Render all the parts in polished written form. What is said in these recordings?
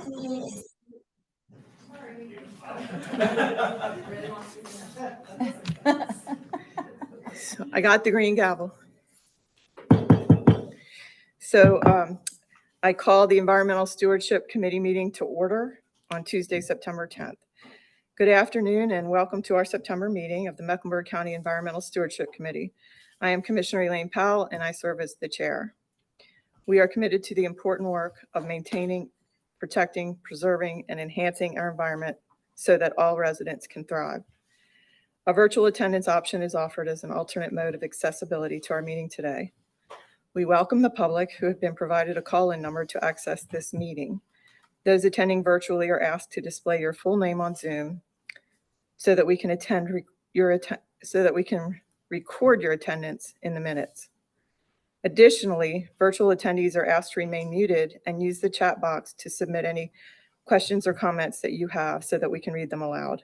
So I got the green gavel. So I call the Environmental Stewardship Committee meeting to order on Tuesday, September 10th. Good afternoon and welcome to our September meeting of the Mecklenburg County Environmental Stewardship Committee. I am Commissioner Elaine Powell and I serve as the chair. We are committed to the important work of maintaining, protecting, preserving, and enhancing our environment so that all residents can thrive. A virtual attendance option is offered as an alternate mode of accessibility to our meeting today. We welcome the public who have been provided a call-in number to access this meeting. Those attending virtually are asked to display your full name on Zoom so that we can record your attendance in the minutes. Additionally, virtual attendees are asked to remain muted and use the chat box to submit any questions or comments that you have so that we can read them aloud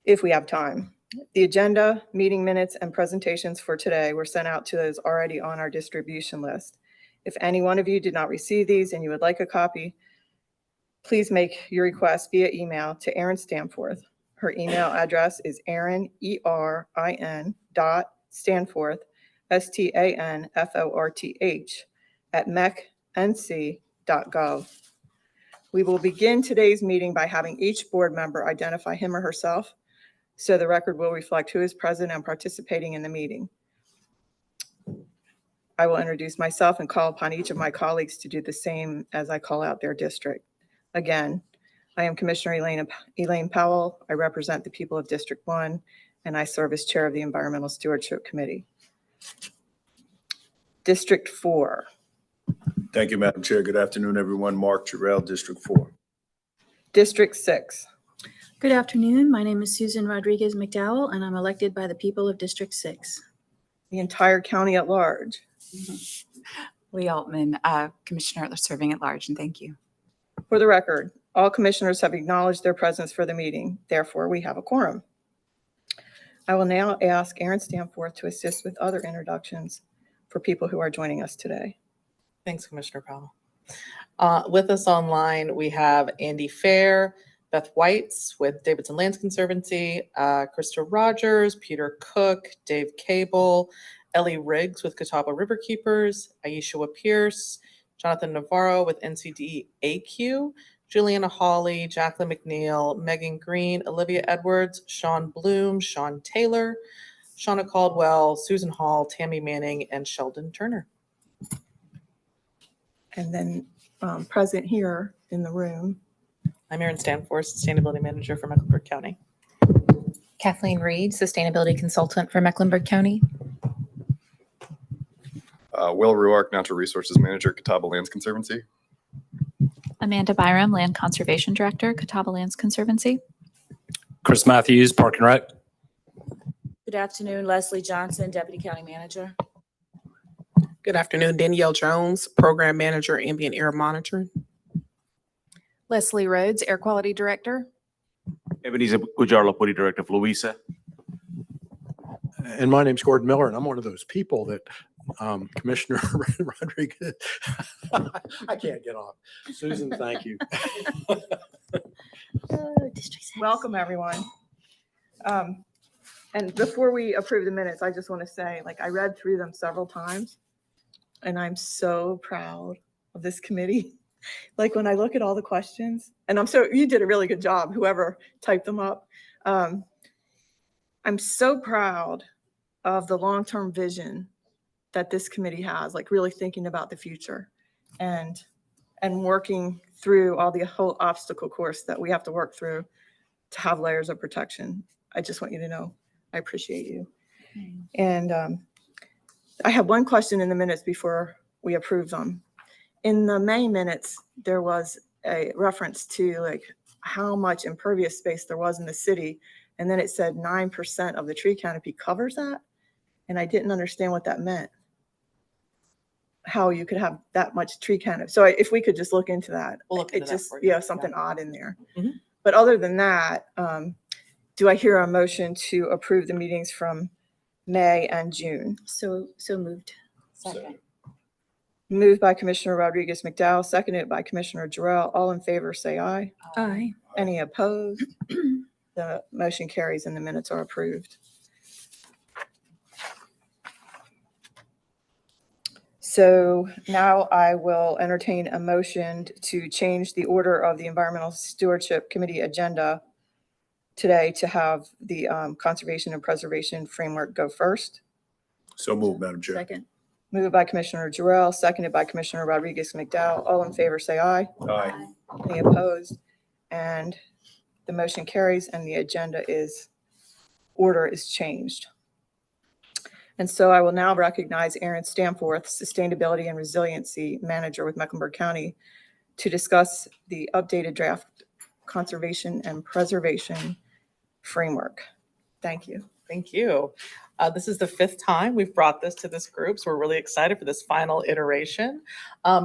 if we have time. The agenda, meeting minutes, and presentations for today were sent out to those already on our distribution list. If any one of you did not receive these and you would like a copy, please make your request via email to Erin Stanforth. Her email address is Erin, ERIN .Stanforth, STANFORTH @mecnc.gov. We will begin today's meeting by having each board member identify him or herself so the record will reflect who is present and participating in the meeting. I will introduce myself and call upon each of my colleagues to do the same as I call out their district. Again, I am Commissioner Elaine Powell. I represent the people of District 1, and I serve as chair of the Environmental Stewardship Committee. District 4. Thank you, Madam Chair. Good afternoon, everyone. Mark Jarrell, District 4. District 6. Good afternoon. My name is Susan Rodriguez McDowell, and I'm elected by the people of District 6. The entire county at large. Lee Altman, Commissioner serving at large, and thank you. For the record, all commissioners have acknowledged their presence for the meeting. Therefore, we have a quorum. I will now ask Erin Stanforth to assist with other introductions for people who are joining us today. Thanks, Commissioner Powell. With us online, we have Andy Fair, Beth Whites with Davidson Lands Conservancy, Krista Rogers, Peter Cook, Dave Cable, Ellie Riggs with Catawba Riverkeepers, Aishua Pierce, Jonathan Navarro with NCDAQ, Juliana Hawley, Jacqueline McNeil, Megan Green, Olivia Edwards, Sean Bloom, Sean Taylor, Shauna Caldwell, Susan Hall, Tammy Manning, and Sheldon Turner. And then present here in the room. I'm Erin Stanforth, Sustainability Manager for Mecklenburg County. Kathleen Reed, Sustainability Consultant for Mecklenburg County. Will Ruark, Natural Resources Manager, Catawba Lands Conservancy. Amanda Byram, Land Conservation Director, Catawba Lands Conservancy. Chris Matthews, Park and Rec. Good afternoon, Leslie Johnson, Deputy County Manager. Good afternoon, Danielle Jones, Program Manager, Ambient Air Monitoring. Leslie Rhodes, Air Quality Director. Ebenezer Gujarlapuri, Director of Louisa. And my name's Gordon Miller, and I'm one of those people that Commissioner Rodriguez, I can't get off. Susan, thank you. Welcome, everyone. And before we approve the minutes, I just want to say, I read through them several times, and I'm so proud of this committee. When I look at all the questions, and you did a really good job, whoever typed them up. I'm so proud of the long-term vision that this committee has, really thinking about the future and working through all the whole obstacle course that we have to work through to have layers of protection. I just want you to know I appreciate you. And I have one question in the minutes before we approve them. In the May minutes, there was a reference to how much impervious space there was in the city. And then it said 9% of the tree canopy covers that. And I didn't understand what that meant. How you could have that much tree canopy. So if we could just look into that. We'll look into it just, that for you. Something odd in there. Mm-hmm. But other than that, do I hear a motion to approve the meetings from May and June? So moved. Second. Moved by Commissioner Rodriguez McDowell, seconded by Commissioner Jarrell. All in favor, say aye. Aye. Any opposed? The motion carries and the minutes are approved. So now I will entertain a motion to change the order of the Environmental Stewardship Committee agenda today to have the Conservation and Preservation Framework go first. So moved, Madam Chair. Second. Moved by Commissioner Jarrell, seconded by Commissioner Rodriguez McDowell. All in favor, say aye. Aye. Any opposed? And the motion carries and the order is changed. And so I will now recognize Aaron Stanforth, Sustainability and Resiliency Manager with Mecklenburg County, to discuss the updated draft Conservation and Preservation Framework. Thank you. Thank you. This is the 5th time we've brought this to this group, so we're really excited for this final iteration.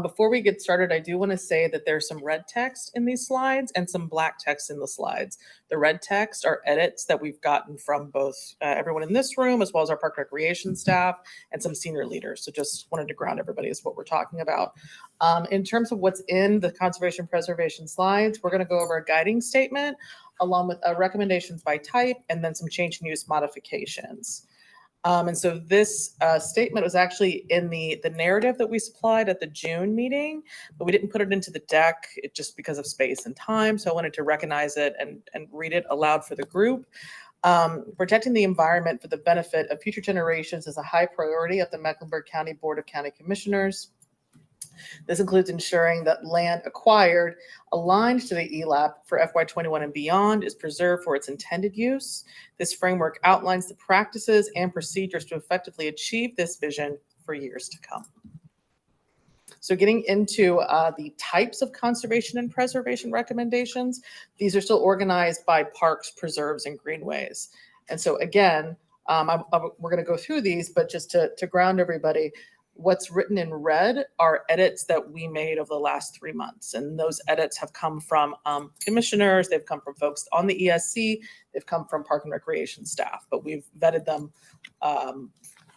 Before we get started, I do want to say that there's some red text in these slides and some black text in the slides. The red text are edits that we've gotten from both everyone in this room, as well as our park recreation staff and some senior leaders. So just wanted to ground everybody as what we're talking about. In terms of what's in the conservation preservation slides, we're going to go over a guiding statement along with recommendations by type and then some change in use modifications. And so this statement was actually in the narrative that we supplied at the June meeting, but we didn't put it into the deck just because of space and time. So I wanted to recognize it and read it aloud for the group. Protecting the environment for the benefit of future generations is a high priority of the Mecklenburg County Board of County Commissioners. This includes ensuring that land acquired aligned to the ELAP for FY21 and beyond is preserved for its intended use. This framework outlines the practices and procedures to effectively achieve this vision for years to come. So getting into the types of conservation and preservation recommendations, these are still organized by parks, preserves, and greenways. And so again, we're going to go through these, but just to ground everybody, what's written in red are edits that we made over the last 3 months. And those edits have come from commissioners, they've come from folks on the ESC, they've come from park and recreation staff, but we've vetted them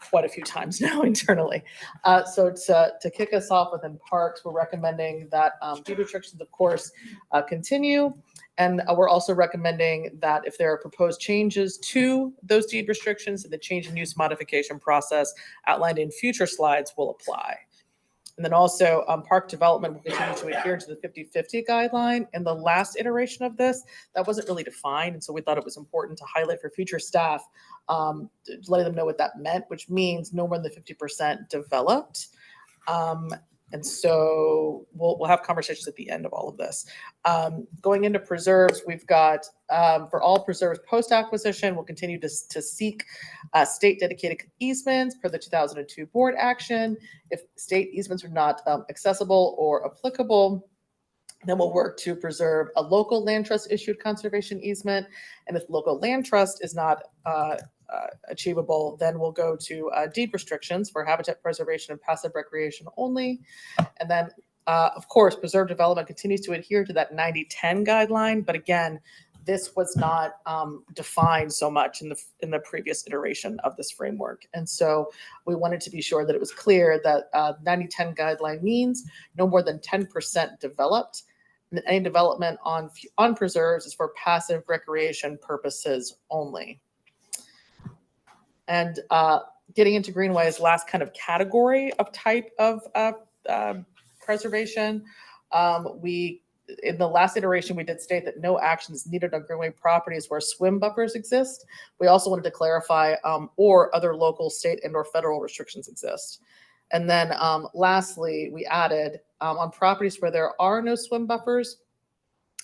quite a few times now internally. So to kick us off within parks, we're recommending that deed restrictions, of course, continue. And we're also recommending that if there are proposed changes to those deed restrictions, the change in use modification process outlined in future slides will apply. And then also park development will continue to adhere to the 50-50 guideline. In the last iteration of this, that wasn't really defined. And so we thought it was important to highlight for future staff, letting them know what that meant, which means no more than 50% developed. And so we'll have conversations at the end of all of this. Going into preserves, we've got for all preserves post-acquisition, we'll continue to seek state dedicated easements per the 2002 board action. If state easements are not accessible or applicable, then we'll work to preserve a local land trust issued conservation easement. And if local land trust is not achievable, then we'll go to deed restrictions for habitat preservation and passive recreation only. And then, of course, preserve development continues to adhere to that 90-10 guideline. But again, this was not defined so much in the previous iteration of this framework. And so we wanted to be sure that it was clear that 90-10 guideline means no more than 10% developed. And any development on preserves is for passive recreation purposes only. And getting into greenways, last kind of category of type of preservation, in the last iteration, we did state that no action is needed on greenway properties where swim buffers exist. We also wanted to clarify or other local, state, and or federal restrictions exist. And then lastly, we added on properties where there are no swim buffers,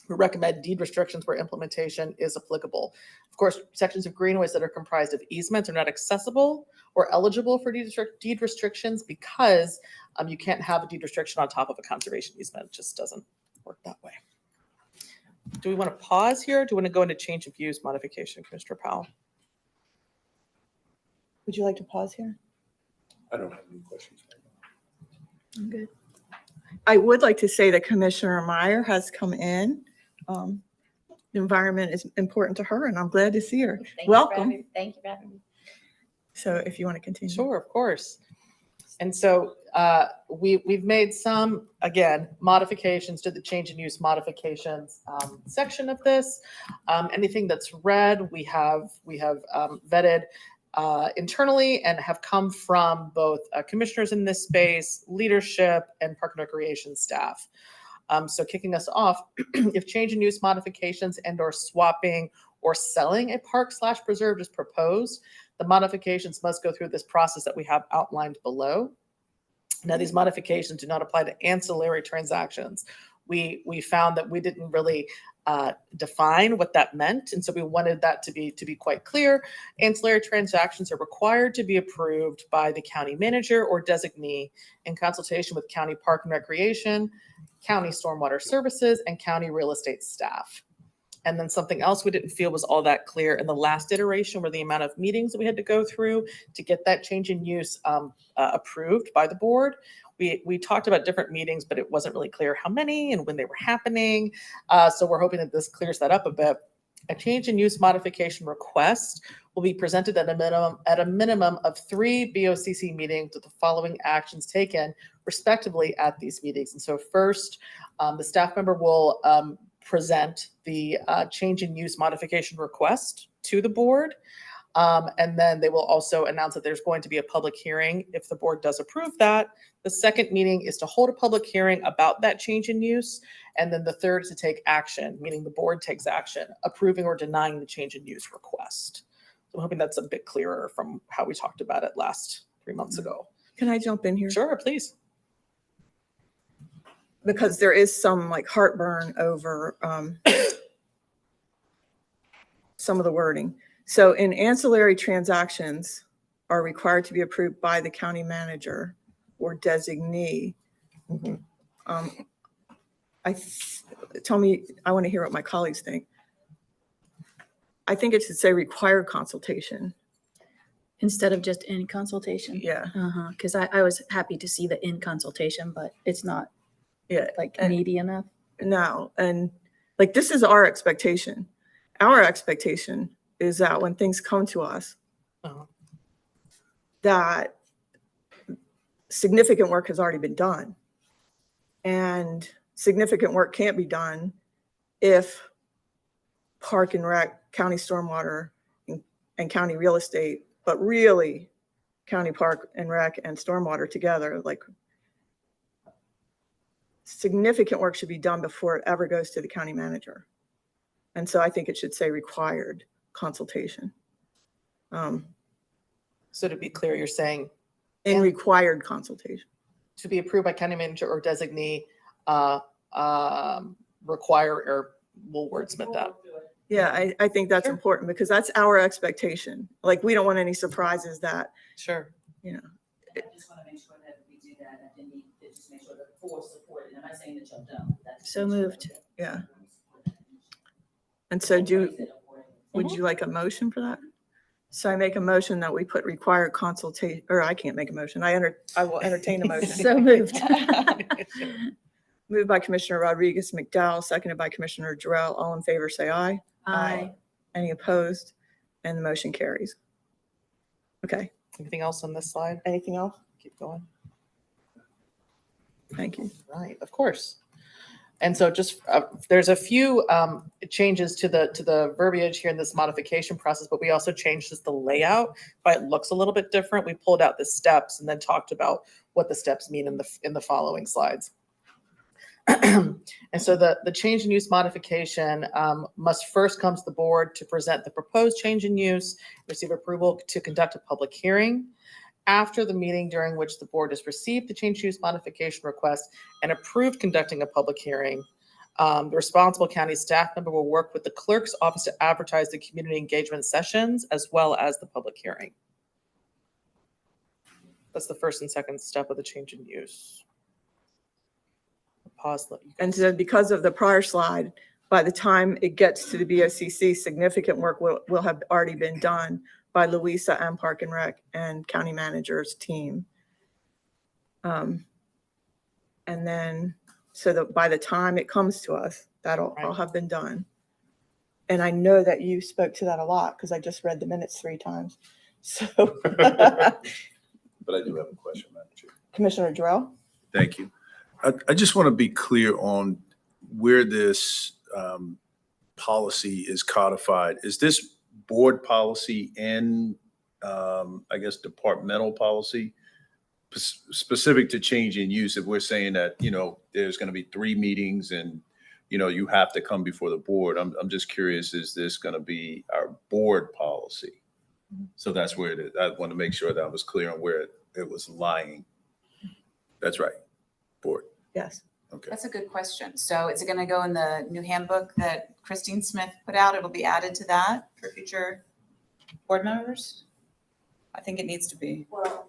we recommend deed restrictions where implementation is applicable. Of course, sections of greenways that are comprised of easements are not accessible or eligible for deed restrictions because you can't have a deed restriction on top of a conservation easement. It just doesn't work that way. Do we want to pause here? Do we want to go into change of use modification, Commissioner Powell? Would you like to pause here? I don't have any questions. I'm good. I would like to say that Commissioner Meyer has come in. The environment is important to her, and I'm glad to see her. Thank you for Welcome. having me. Thank you for having me. So if you want to continue. Sure, of course. And so we've made some, again, modifications to the change in use modifications section of this. Anything that's red, we have vetted internally and have come from both commissioners in this space, leadership, and Park and Recreation staff. So kicking us off, if change in use modifications and or swapping or selling a park/preserve is proposed, the modifications must go through this process that we have outlined below. Now, these modifications do not apply to ancillary transactions. We found that we didn't really define what that meant, and so we wanted that to be quite clear. Ancillary transactions are required to be approved by the county manager or designee in consultation with county park and recreation, county stormwater services, and county real estate staff. And then something else we didn't feel was all that clear in the last iteration were the amount of meetings that we had to go through to get that change in use approved by the board. We talked about different meetings, but it wasn't really clear how many and when they were happening. So we're hoping that this clears that up a bit. A change in use modification request will be presented at a minimum of 3 BOCC meetings with the following actions taken respectively at these meetings. And so first, the staff member will present the change in use modification request to the board. And then they will also announce that there's going to be a public hearing if the board does approve that. The second meeting is to hold a public hearing about that change in use. And then the third is to take action, meaning the board takes action, approving or denying the change in use request. So I'm hoping that's a bit clearer from how we talked about it last 3 months ago. Can I jump in here? Sure, please. Because there is some like heartburn over some of the wording. So in ancillary transactions are required to be approved by the county manager or designee. Tell me, I want to hear what my colleagues think. I think it should say required consultation. Instead of just in consultation. Yeah. Because I was happy to see the in consultation, but it's not like and- needy enough. No, and like this is our expectation. Our expectation is that when things come to us, that significant work has already been done. And significant work can't be done if Park and Rec, County Stormwater, and County Real Estate, but really County Park and Rec and Stormwater together, like significant work should be done before it ever goes to the county manager. And so I think it should say required consultation. So to be clear, you're saying In required consultation. to be approved by county manager or designee, require, or we'll wordsmith that. Yeah, I think that's Sure. important because that's our expectation. Like, we don't want any surprises that, Sure. you know, I just want to make sure that we do that, and then we just make sure that the board support it. And I'm not saying that y'all don't. That's So moved. yeah. And so would you like a motion for that? So I make a motion that we put required consultation, or I can't make a motion. I will entertain a motion. So moved. Moved by Commissioner Rodriguez McDowell, seconded by Commissioner Jarrell. All in favor, say aye. Aye. Any opposed? And the motion carries. Okay, Anything else on this slide? anything else? Keep going. Thank you. Right, of course. And so just, there's a few changes to the verbiage here in this modification process, but we also changed just the layout, but it looks a little bit different. We pulled out the steps and then talked about what the steps mean in the following slides. And so the change in use modification must first come to the board to present the proposed change in use, receive approval to conduct a public hearing. After the meeting during which the board has received the change use modification request and approved conducting a public hearing, the responsible county staff member will work with the clerk's office to advertise the community engagement sessions as well as the public hearing. That's the first and second step of the change in use. Pause. Let you And guys- so because of the prior slide, by the time it gets to the BOCC, significant work will have already been done by Louisa and Park and Rec and County Manager's team. And then, so that by the time it comes to us, that'll all Right. have been done. And I know that you spoke to that a lot because I just read the minutes 3 times. So, But I do have a question, Madam Chair. Commissioner Jarrell? Thank you. I just want to be clear on where this policy is codified. Is this board policy and I guess departmental policy specific to change in use? If we're saying that, there's going to be 3 meetings and, you have to come before the board. I'm just curious, is this going to be our board policy? So that's where it is. I want to make sure that I was clear on where it was lying. That's right. Board. Yes. Okay. That's a good question. So is it going to go in the new handbook that Christine Smith put out? It'll be added to that for future board members? I think it needs to be. Well,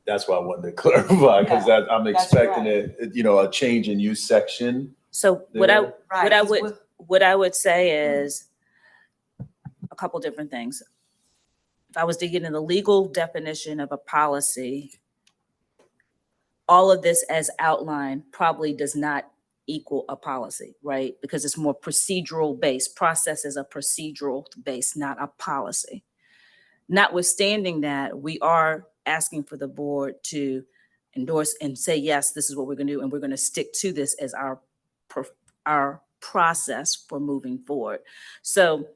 That's why I wanted to clarify, because I'm that's expecting right. a change in use section. So there. Right. what I would say is a couple different things. If I was to get in the legal definition of a policy, all of this as outlined probably does not equal a policy, right? Because it's more procedural based. Process is a procedural base, not a policy. Notwithstanding that, we are asking for the board to endorse and say, yes, this is what we're going to do, and we're going to stick to this as our process for moving forward. So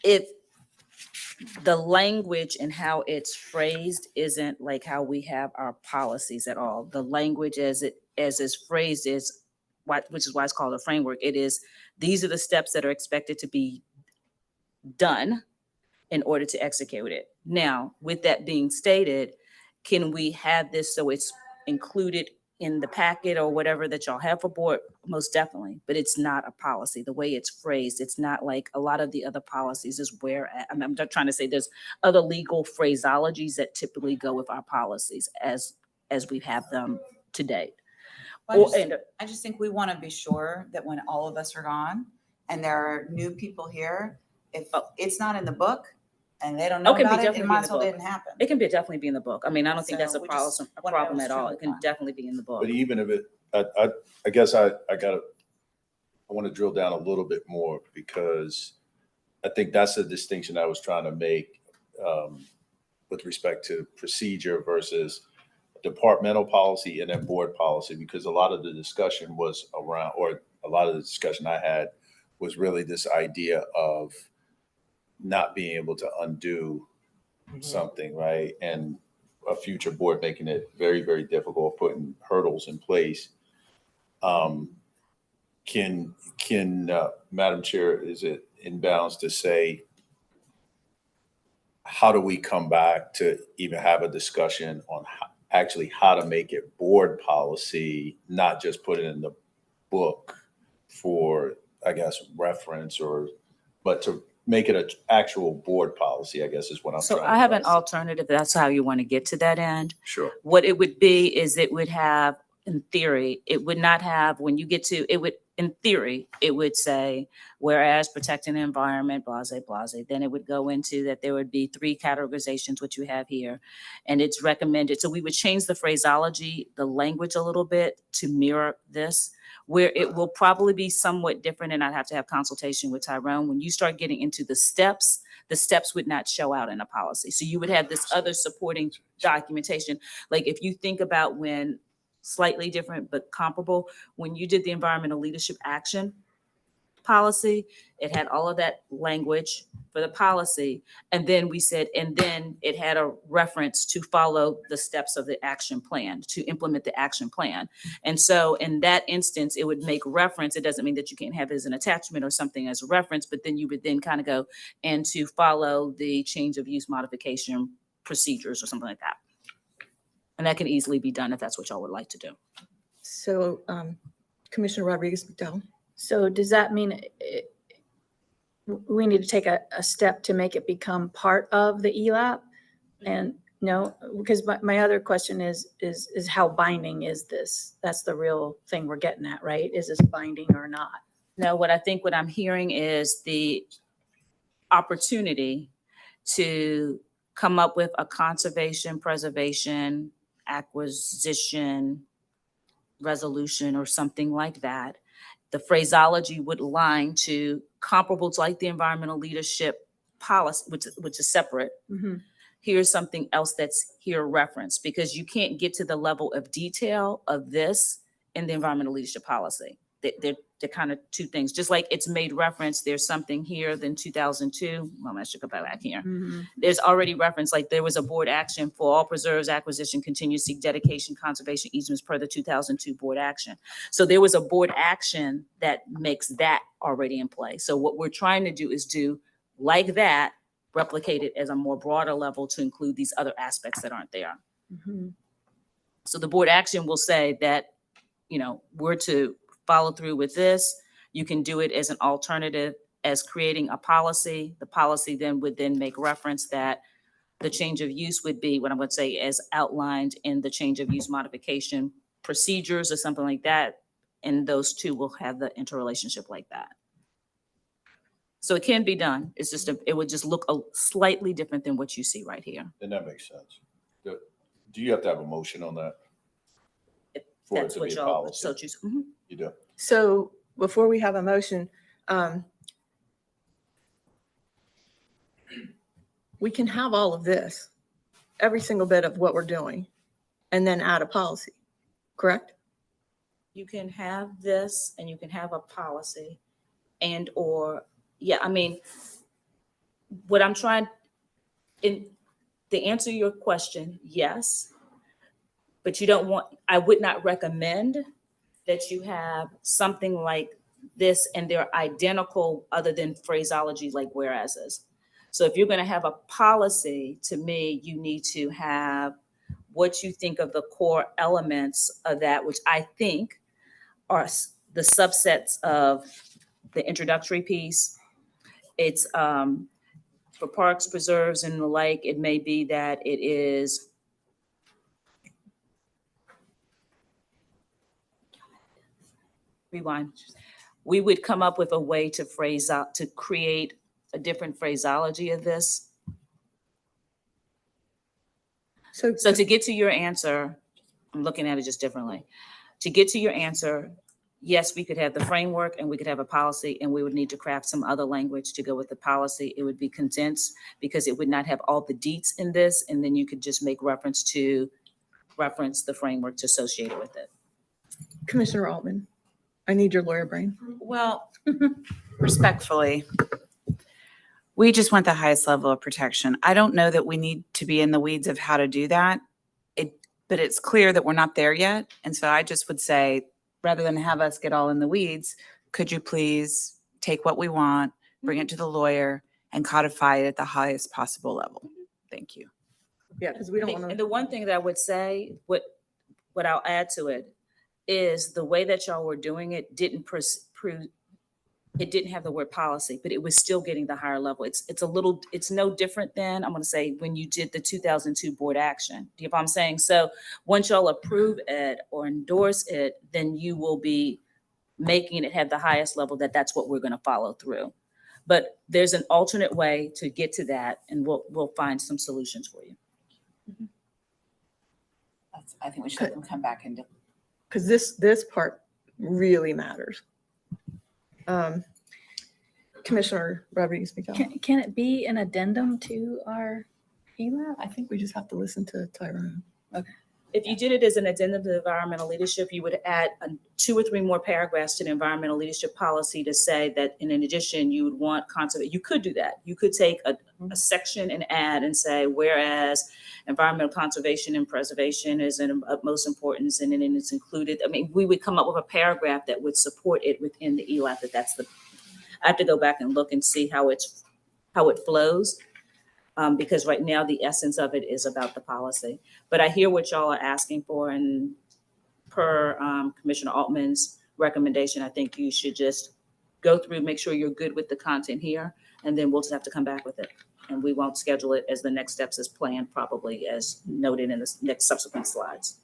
if the language and how it's phrased isn't like how we have our policies at all. The language as is phrased is which is why it's called a framework. It is, these are the steps that are expected to be done in order to execute it. Now, with that being stated, can we have this so it's included in the packet or whatever that y'all have for board? Most definitely, but it's not a policy. The way it's phrased, it's not like a lot of the other policies is where, I'm just trying to say there's other legal phraseologies that typically go with our policies as we have them to date. I just think we want to be sure that when all of us are gone and there are new people here, if it's not in the book and they don't know about it, it might as well didn't happen. It can definitely be in the book. I mean, I don't think that's a So we just problem wanna at know all. it's It can true. definitely be in the book. But even if it, I guess I want to drill down a little bit more, because I think that's a distinction I was trying to make with respect to procedure versus departmental policy and then board policy, because a lot of the discussion was around, or a lot of the discussion I had was really this idea of not being able to undo something, right? And a future board making it very, very difficult, putting hurdles in place. Can Madam Chair, is it in bounds to say, how do we come back to even have a discussion on how to make it board policy, not just put it in the book for, I guess, reference, but to make it an actual board policy, I guess is what I'm trying So to I have an say. alternative. That's how you want to get to that end. Sure. What it would be is it would have, in theory, it would not have, when you get to, it would, in theory, it would say, whereas protecting the environment, blase, blase, then it would go into that there would be 3 categorizations, which you have here, and it's recommended. So we would change the phraseology, the language a little bit to mirror this, where it will probably be somewhat different, and I'd have to have consultation with Tyrone. When you start getting into the steps would not show out in a policy. So you would have this other supporting documentation. Like if you think about when, slightly different but comparable, when you did the environmental leadership action policy, it had all of that language for the policy. And then we said, and then it had a reference to follow the steps of the action plan, to implement the action plan. And so in that instance, it would make reference. It doesn't mean that you can't have it as an attachment or something as a reference, but then you would then kind of go and to follow the change of use modification procedures or something like that. And that can easily be done if that's what y'all would like to do. So Commissioner Rodriguez-McDowell? So does that mean we need to take a step to make it become part of the ELAP? And no, because my other question is how binding is this? That's the real thing we're getting at, right? Is this binding or not? No, what I'm hearing is the opportunity to come up with a conservation, preservation, acquisition, resolution, or something like that. The phraseology would align to comparables like the environmental leadership policy, which is separate. Mm-hmm. here's something else that's here referenced, because you can't get to the level of detail of this in the environmental leadership policy. They're kind of two things. Just like it's made reference, there's something here than 2002. Well, I should go back here. There's already reference, like there was a board action for all preserves, acquisition, contingency, dedication, conservation easements per the 2002 board action. So there was a board action that makes that already in play. So what we're trying to do is do like that, replicate it as a more broader level to include these other aspects that aren't there. So the board action will say that, you know, we're to follow through with this. You can do it as an alternative as creating a policy. The policy then would then make reference that the change of use would be what I'm going to say as outlined in the change of use modification procedures or something like that. And those two will have the interrelationship like that. So it can be done. It's just, it would just look slightly different than what you see right here. And that makes sense. Do you have to have a motion on that? For That's it to what be a y'all policy? so choose. You do. So before we have a motion, we can have all of this, every single bit of what we're doing, and then add a policy, correct? You can have this and you can have a policy and or, yeah, I mean, what I'm trying, to answer your question, yes, but you don't want, I would not recommend that you have something like this and they're identical other than phraseology like whereases. So if you're going to have a policy, to me, you need to have what you think of the core elements of that, which I think are the subsets of the introductory piece. It's for parks, preserves, and the like, it may be that it is rewind. We would come up with a way to phrase out, to create a different phraseology of this. So to get to your answer, I'm looking at it just differently. To get to your answer, yes, we could have the framework and we could have a policy, and we would need to craft some other language to go with the policy. It would be condensed because it would not have all the deets in this. And then you could just make reference the framework to associate it with it. Commissioner Altman, I need your lawyer brain. Well, respectfully, we just want the highest level of protection. I don't know that we need to be in the weeds of how to do that. But it's clear that we're not there yet. And so I just would say, rather than have us get all in the weeds, could you please take what we want, bring it to the lawyer, and codify it at the highest possible level? Thank you. Yeah, because we don't want to. And the one thing that I would say, what I'll add to it is the way that y'all were doing it didn't it didn't have the word policy, but it was still getting the higher level. It's no different than, I'm going to say, when you did the 2002 board action. Do you know what I'm saying? So once y'all approve it or endorse it, then you will be making it have the highest level that's what we're going to follow through. But there's an alternate way to get to that, and we'll find some solutions for you. I think we should let them come back and do. Because this part really matters. Commissioner Rodriguez-Miguel. Can it be an addendum to our ELAP? I think we just have to listen to Tyrone. Okay. If you did it as an addendum to environmental leadership, you would add 2 or 3 more paragraphs to the environmental leadership policy to say that in addition, you would want conservation. You could do that. You could take a section and add and say, whereas environmental conservation and preservation is of utmost importance and then it's included. I mean, we would come up with a paragraph that would support it within the ELAP. I have to go back and look and see how it flows. Because right now the essence of it is about the policy. But I hear what y'all are asking for, and per Commissioner Altman's recommendation, I think you should just go through, make sure you're good with the content here, and then we'll just have to come back with it. And we won't schedule it as the next steps as planned, probably as noted in the next subsequent slides.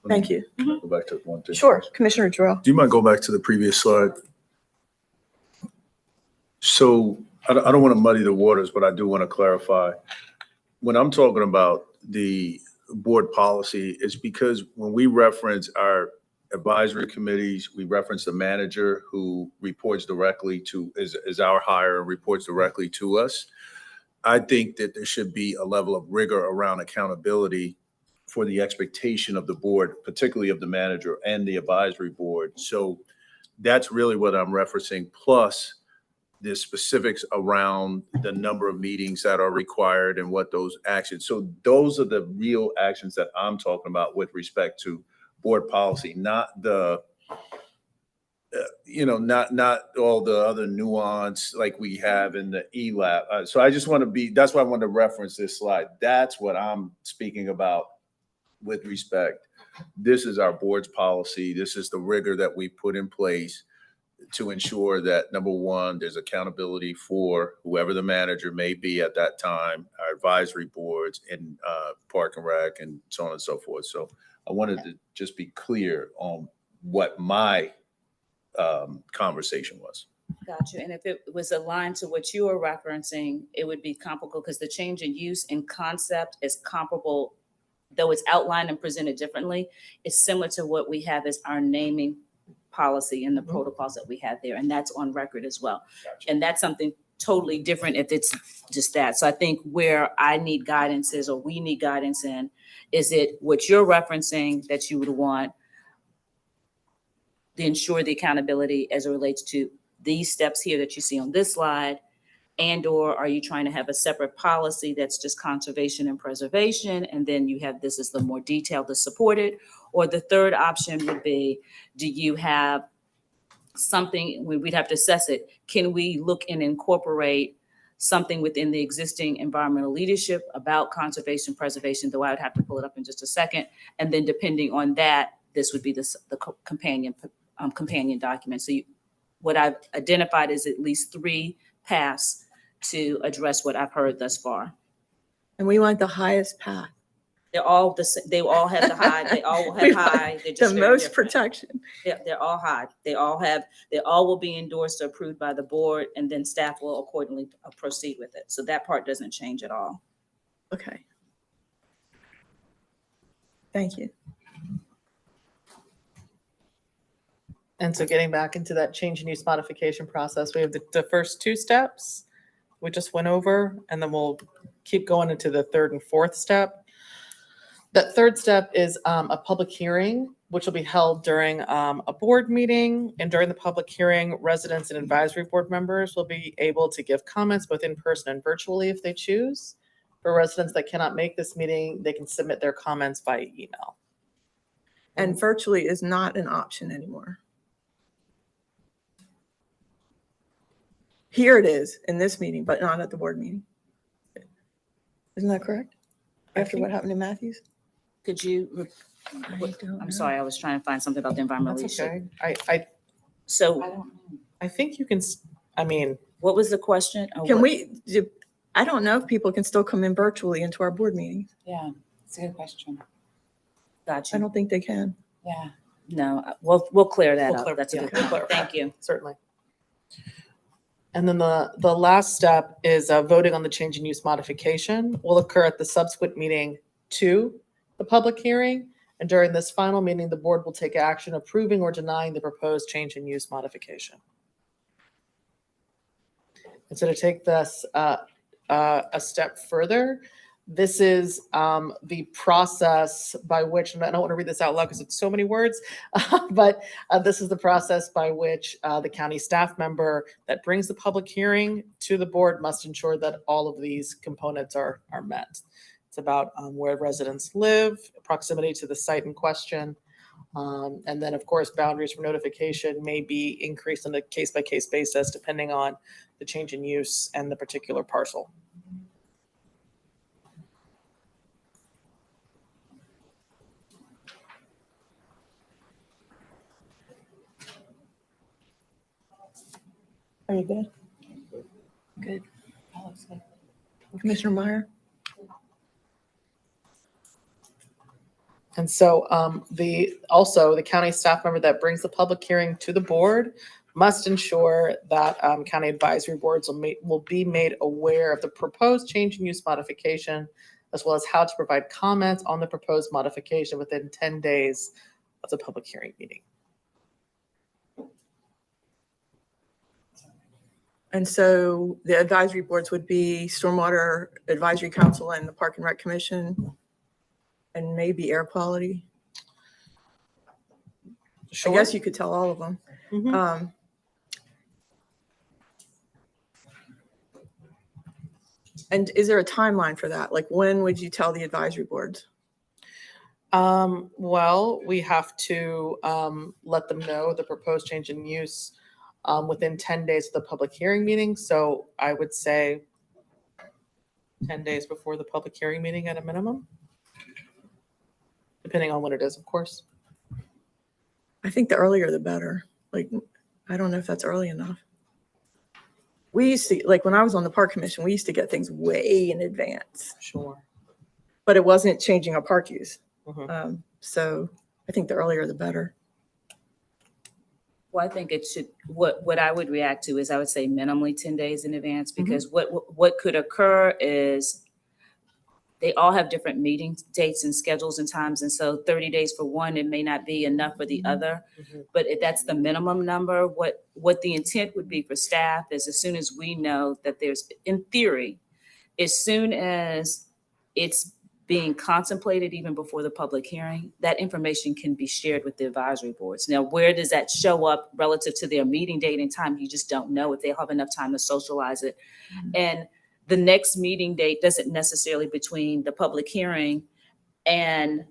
Thank you. Go back to one thing. Sure, Commissioner Jarrell. Do you mind going back to the previous slide? So I don't want to muddy the waters, but I do want to clarify. When I'm talking about the board policy, it's because when we reference our advisory committees, we reference the manager who reports directly to, is our hire and reports directly to us. I think that there should be a level of rigor around accountability for the expectation of the board, particularly of the manager and the advisory board. So that's really what I'm referencing, plus the specifics around the number of meetings that are required and what those actions. So those are the real actions that I'm talking about with respect to board policy, not the, not all the other nuance like we have in the ELAP. So I just want to that's why I wanted to reference this slide. That's what I'm speaking about with respect. This is our board's policy. This is the rigor that we put in place to ensure that, number one, there's accountability for whoever the manager may be at that time, our advisory boards and Park and Rec and so on and so forth. So I wanted to just be clear on what my conversation was. Got you. And if it was aligned to what you were referencing, it would be comparable because the change in use and concept is comparable, though it's outlined and presented differently. It's similar to what we have as our naming policy and the protocols that we have there. And that's on record as well. Gotcha. And that's something totally different if it's just that. So I think where I need guidance is, or we need guidance in, is it what you're referencing that you would want to ensure the accountability as it relates to these steps here that you see on this slide? And/or are you trying to have a separate policy that's just conservation and preservation, and then you have this as the more detailed to support it? Or the third option would be, do you have something, we'd have to assess it. Can we look and incorporate something within the existing environmental leadership about conservation preservation, though I would have to pull it up in just a second. And then depending on that, this would be the companion document. So what I've identified is at least 3 paths to address what I've heard thus far. And we want the highest path. They're all they all have the high, they all have high. They're just The very most different. protection. They're all high. They all will be endorsed or approved by the board, and then staff will accordingly proceed with it. So that part doesn't change at all. Okay. Thank you. And so getting back into that change in use modification process, we have the first 2 steps we just went over, and then we'll keep going into the 3rd and 4th step. That 3rd step is a public hearing, which will be held during a board meeting. And during the public hearing, residents and advisory board members will be able to give comments both in person and virtually if they choose. For residents that cannot make this meeting, they can submit their comments by email. And virtually is not an option anymore. Here it is in this meeting, but not at the board meeting. Isn't that correct? After what happened to Matthews? Could you, I'm sorry, I was trying to find something about the environmental That's leadership. okay. So I think you can, what was the question? Oh, Can what- I don't know if people can still come in virtually into our board meetings. Yeah, it's a good question. Got I you. don't think they can. Yeah. No, we'll clear that We'll up. clear- That's a yeah, good we'll point. clarify. Thank you. certainly. And then the last step is voting on the change in use modification will occur at the subsequent meeting to the public hearing. And during this final meeting, the board will take action approving or denying the proposed change in use modification. And so to take this a step further, this is the process by which, and I don't want to read this out loud because it's so many words, but this is the process by which the county staff member that brings the public hearing to the board must ensure that all of these components are met. It's about where residents live, proximity to the site in question, and then of course boundaries for notification may be increased on a case-by-case basis depending on the change in use and the particular parcel. Are you good? Good. Commissioner Meyer? And so the county staff member that brings the public hearing to the board must ensure that county advisory boards will be made aware of the proposed change in use modification, as well as how to provide comments on the proposed modification within 10 days of the public hearing meeting. And so the advisory boards would be Stormwater Advisory Council and the Park and Rec Commission, and maybe air quality. I guess you could tell all of them. Mhm. And is there a timeline for that? Like, when would you tell the advisory boards? Well, we have to let them know the proposed change in use within 10 days of the public hearing meeting. So I would say 10 days before the public hearing meeting at a minimum, depending on what it is, of course. I think the earlier the better. Like, I don't know if that's early enough. We used to, like, when I was on the park commission, we used to get things way in advance, Sure. but it wasn't changing our park use. Mhm. So I think the earlier the better. Well, I think it should, what I would react to is I would say minimally 10 days in advance, because what could occur is they all have different meeting dates and schedules and times. And so 30 days for one, it may not be enough for the other. But if that's the minimum number, what the intent would be for staff is, as soon as we know that there's, in theory, as soon as it's being contemplated even before the public hearing, that information can be shared with the advisory boards. Now, where does that show up relative to their meeting date and time? You just don't know if they have enough time to socialize it. And the next meeting date doesn't necessarily between the public hearing and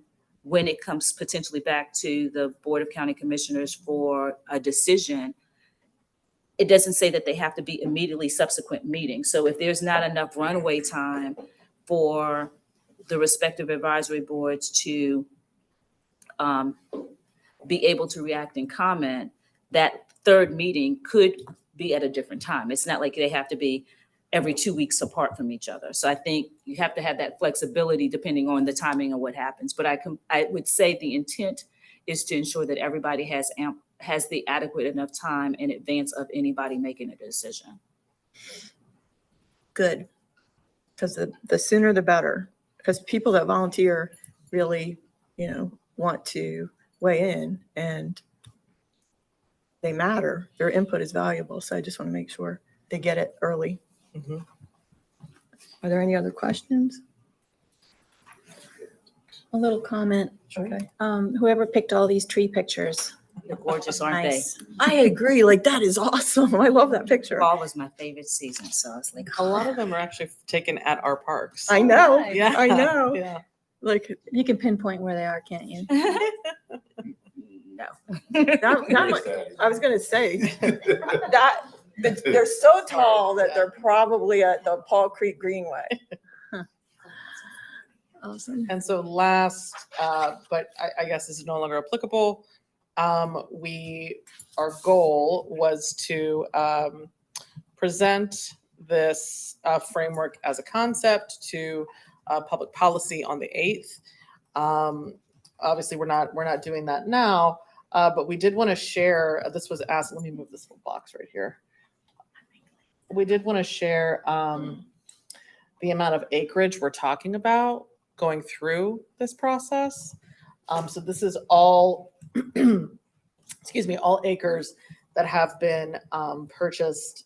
when it comes potentially back to the Board of County Commissioners for a decision. It doesn't say that they have to be immediately subsequent meetings. So if there's not enough runway time for the respective advisory boards to be able to react and comment, that third meeting could be at a different time. It's not like they have to be every 2 weeks apart from each other. So I think you have to have that flexibility depending on the timing of what happens. But I would say the intent is to ensure that everybody has the adequate enough time in advance of anybody making a decision. Good. Because the sooner the better. Because people that volunteer really, want to weigh in, and they matter. Their input is valuable. So I just want to make sure they get it early. Are there any other questions? A little comment. Okay. Whoever picked all these tree pictures. They're gorgeous, aren't they? Nice. I agree. Like, that is awesome. I love that picture. Fall was my favorite season, so I was like, A lot of them are actually taken at our parks. I know. Yeah. I know. Yeah. Like, You can pinpoint where they are, can't you? no. I was going to say that they're so tall that they're probably at the Paul Creek Greenway. Awesome. And so last, but I guess this is no longer applicable. Our goal was to present this framework as a concept to public policy on the 8th. Obviously, we're not doing that now, but we did want to share. This was asked. Let me move this little box right here. We did want to share the amount of acreage we're talking about going through this process. So this is all, all acres that have been purchased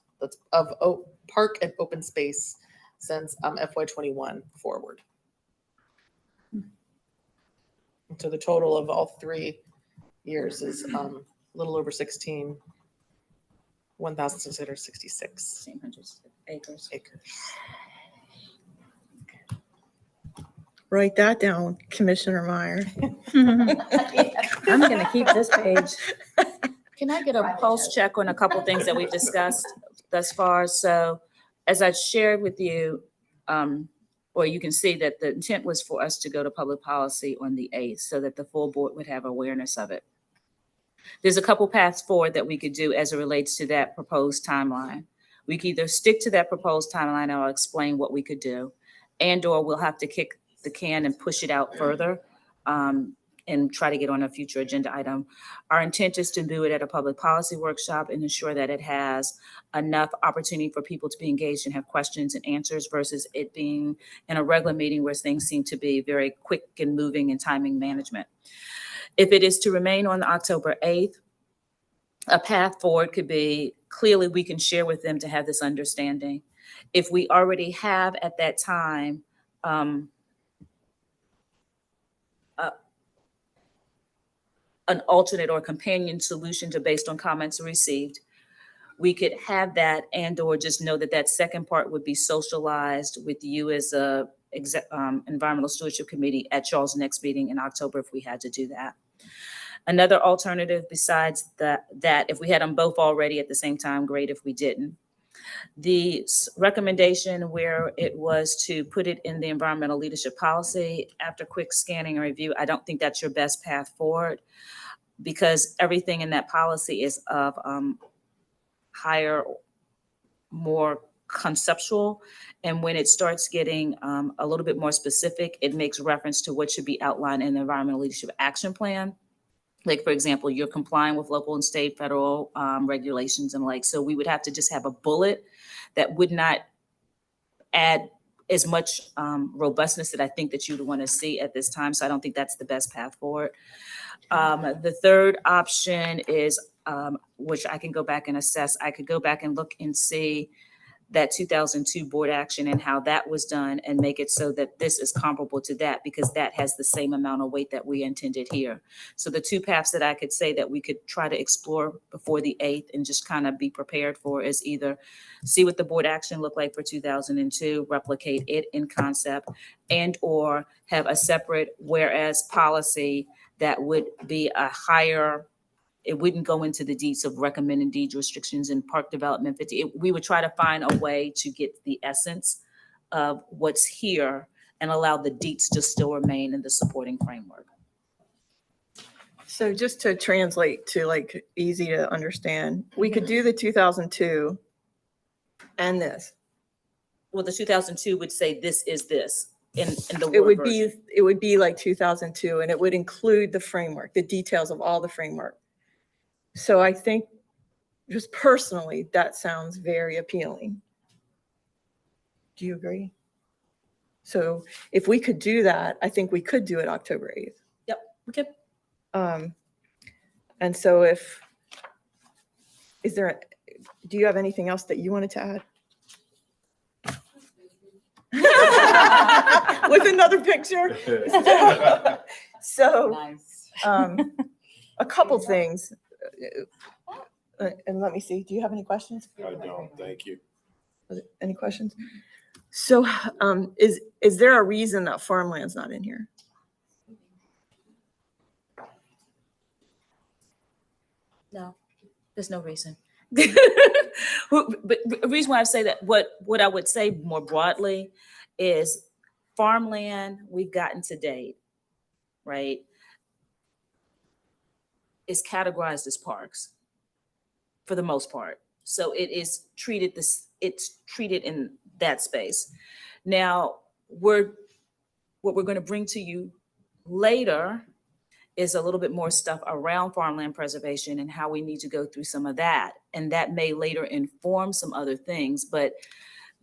of park and open space since FY21 forward. So the total of all 3 years is a little over 1,666 acres. Write that down, Commissioner Meyer. I'm going to keep this page. Can I get a pulse check on a couple things that we've discussed thus far? So as I shared with you, or you can see that the intent was for us to go to public policy on the 8th so that the full board would have awareness of it. There's a couple paths forward that we could do as it relates to that proposed timeline. We could either stick to that proposed timeline, and I'll explain what we could do, and/or we'll have to kick the can and push it out further and try to get on a future agenda item. Our intent is to do it at a public policy workshop and ensure that it has enough opportunity for people to be engaged and have questions and answers versus it being in a regular meeting where things seem to be very quick and moving and timing management. If it is to remain on October 8th, a path forward could be, clearly we can share with them to have this understanding. If we already have at that time, an alternate or companion solution to based on comments received, we could have that, and or just know that that second part would be socialized with you as a environmental stewardship committee at y'all's next meeting in October if we had to do that. Another alternative besides that, if we had them both already at the same time, great. If we didn't, the recommendation where it was to put it in the environmental leadership policy, after quick scanning and review, I don't think that's your best path forward, because everything in that policy is of higher, more conceptual. And when it starts getting a little bit more specific, it makes reference to what should be outlined in the environmental leadership action plan. Like, for example, you're complying with local and state, federal regulations and like, so we would have to just have a bullet that would not add as much robustness that I think that you'd want to see at this time. So I don't think that's the best path forward. The third option is, which I can go back and assess. I could go back and look and see that 2002 board action and how that was done and make it so that this is comparable to that, because that has the same amount of weight that we intended here. So the two paths that I could say that we could try to explore before the 8th and just kind of be prepared for is either see what the board action looked like for 2002, replicate it in concept, and or have a separate whereas policy that would be a higher, it wouldn't go into the deeds of recommending deed restrictions in park development 50. We would try to find a way to get the essence of what's here and allow the deeds to still remain in the supporting framework. So just to translate to like easy to understand, we could do the 2002 and this. Well, the 2002 would say this is this in the It Word would version. be, it would be like 2002, and it would include the framework, the details of all the framework. So I think just personally, that sounds very appealing. Do you agree? So if we could do that, I think we could do it October 8th. Yep, okay. And so do you have anything else that you wanted to add? With another picture. So, Nice. a couple things. And let me see, do you have any questions? I don't, thank you. Any questions? So is there a reason that farmland's not in here? No, there's no reason. But the reason why I say that, what I would say more broadly is farmland we've gotten to date, right, is categorized as parks for the most part. So it is treated it's treated in that space. Now, what we're going to bring to you later is a little bit more stuff around farmland preservation and how we need to go through some of that. And that may later inform some other things, but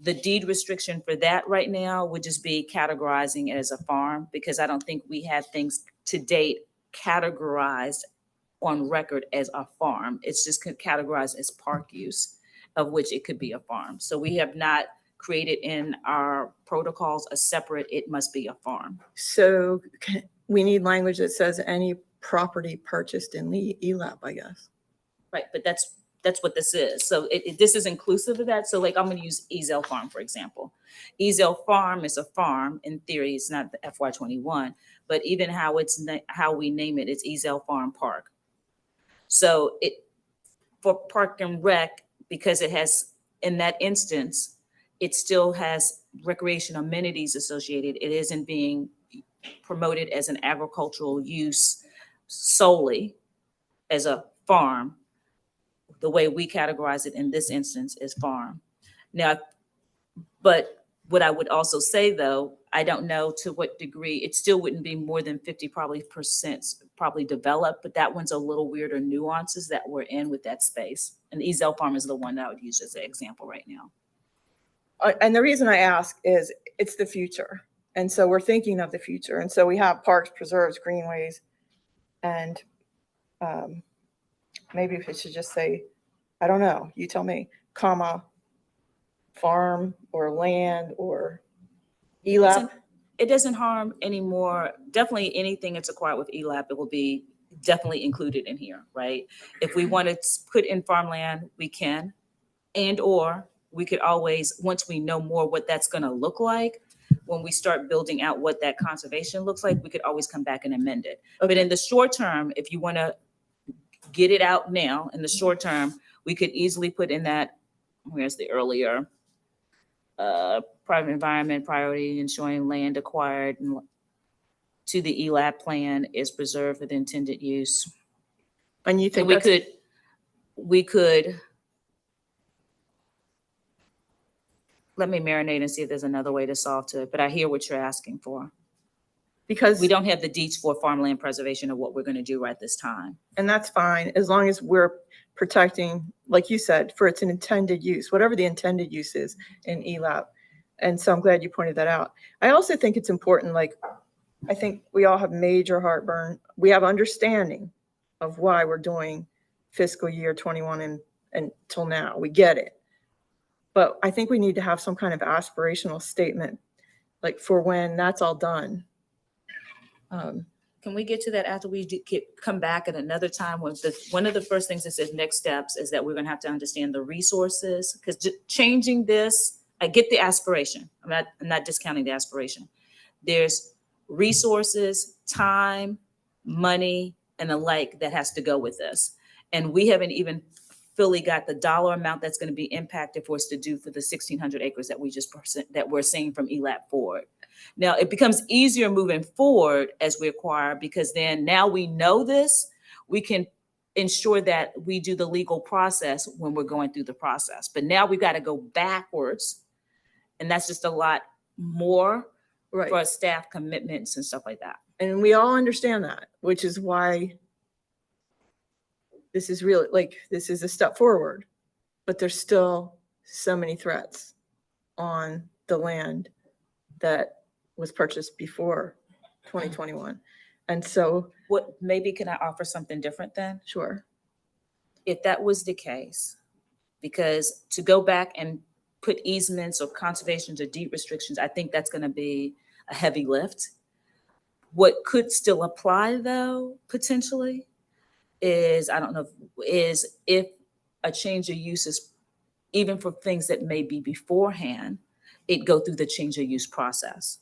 the deed restriction for that right now would just be categorizing it as a farm, because I don't think we have things to date categorized on record as a farm. It's just categorized as park use, of which it could be a farm. So we have not created in our protocols a separate, it must be a farm. So we need language that says any property purchased in the ELAP, I guess. Right, but that's what this is. So this is inclusive of that. So like, I'm going to use Ezel Farm, for example. Ezel Farm is a farm. In theory, it's not the FY21, but even how we name it, it's Ezel Farm Park. So for Park and Rec, because it has, in that instance, it still has recreation amenities associated. It isn't being promoted as an agricultural use solely as a farm. The way we categorize it in this instance is farm. Now, but what I would also say though, I don't know to what degree, it still wouldn't be more than 50% probably developed, but that one's a little weirder nuances that we're in with that space. And Ezel Farm is the one that I would use as an example right now. And the reason I ask is it's the future. And so we're thinking of the future. And so we have parks, preserves, greenways, and maybe if it should just say, I don't know, you tell me, comma, farm or land or ELAP. It doesn't harm anymore. Definitely anything that's acquired with ELAP, it will be definitely included in here, right? If we want to put in farmland, we can. And or we could always, once we know more what that's going to look like, when we start building out what that conservation looks like, we could always come back and amend it. But in the short term, if you want to get it out now, in the short term, we could easily put in that, where's the earlier, private environment priority, ensuring land acquired to the ELAP plan is preserved for the intended use. And you think we could, let me marinate and see if there's another way to solve to it, but I hear what you're asking for. Because we don't have the deeds for farmland preservation of what we're going to do right this time. And that's fine, as long as we're protecting, like you said, for its intended use, whatever the intended use is in ELAP. And so I'm glad you pointed that out. I also think it's important, like, I think we all have major heartburn. We have understanding of why we're doing fiscal year 21 and until now. We get it. But I think we need to have some kind of aspirational statement, like for when that's all done. Can we get to that after we come back at another time? When one of the first things that says next steps is that we're going to have to understand the resources, because changing this, I get the aspiration. I'm not discounting the aspiration. There's resources, time, money, and the like that has to go with this. And we haven't even fully got the dollar amount that's going to be impacted for us to do for the 1,600 acres that we're seeing from ELAP forward. Now it becomes easier moving forward as we acquire, because then now we know this, we can ensure that we do the legal process when we're going through the process. But now we've got to go backwards, and that's just a lot more for our staff commitments and stuff like that. And we all understand that, which is why this is really, like, this is a step forward, but there's still so many threats on the land that was purchased before 2021. And so maybe can I offer something different then? Sure. If that was the case, because to go back and put easements or conservations or deed restrictions, I think that's going to be a heavy lift. What could still apply though, potentially, is, I don't know, is if a change of use is, even for things that may be beforehand, it go through the change of use process.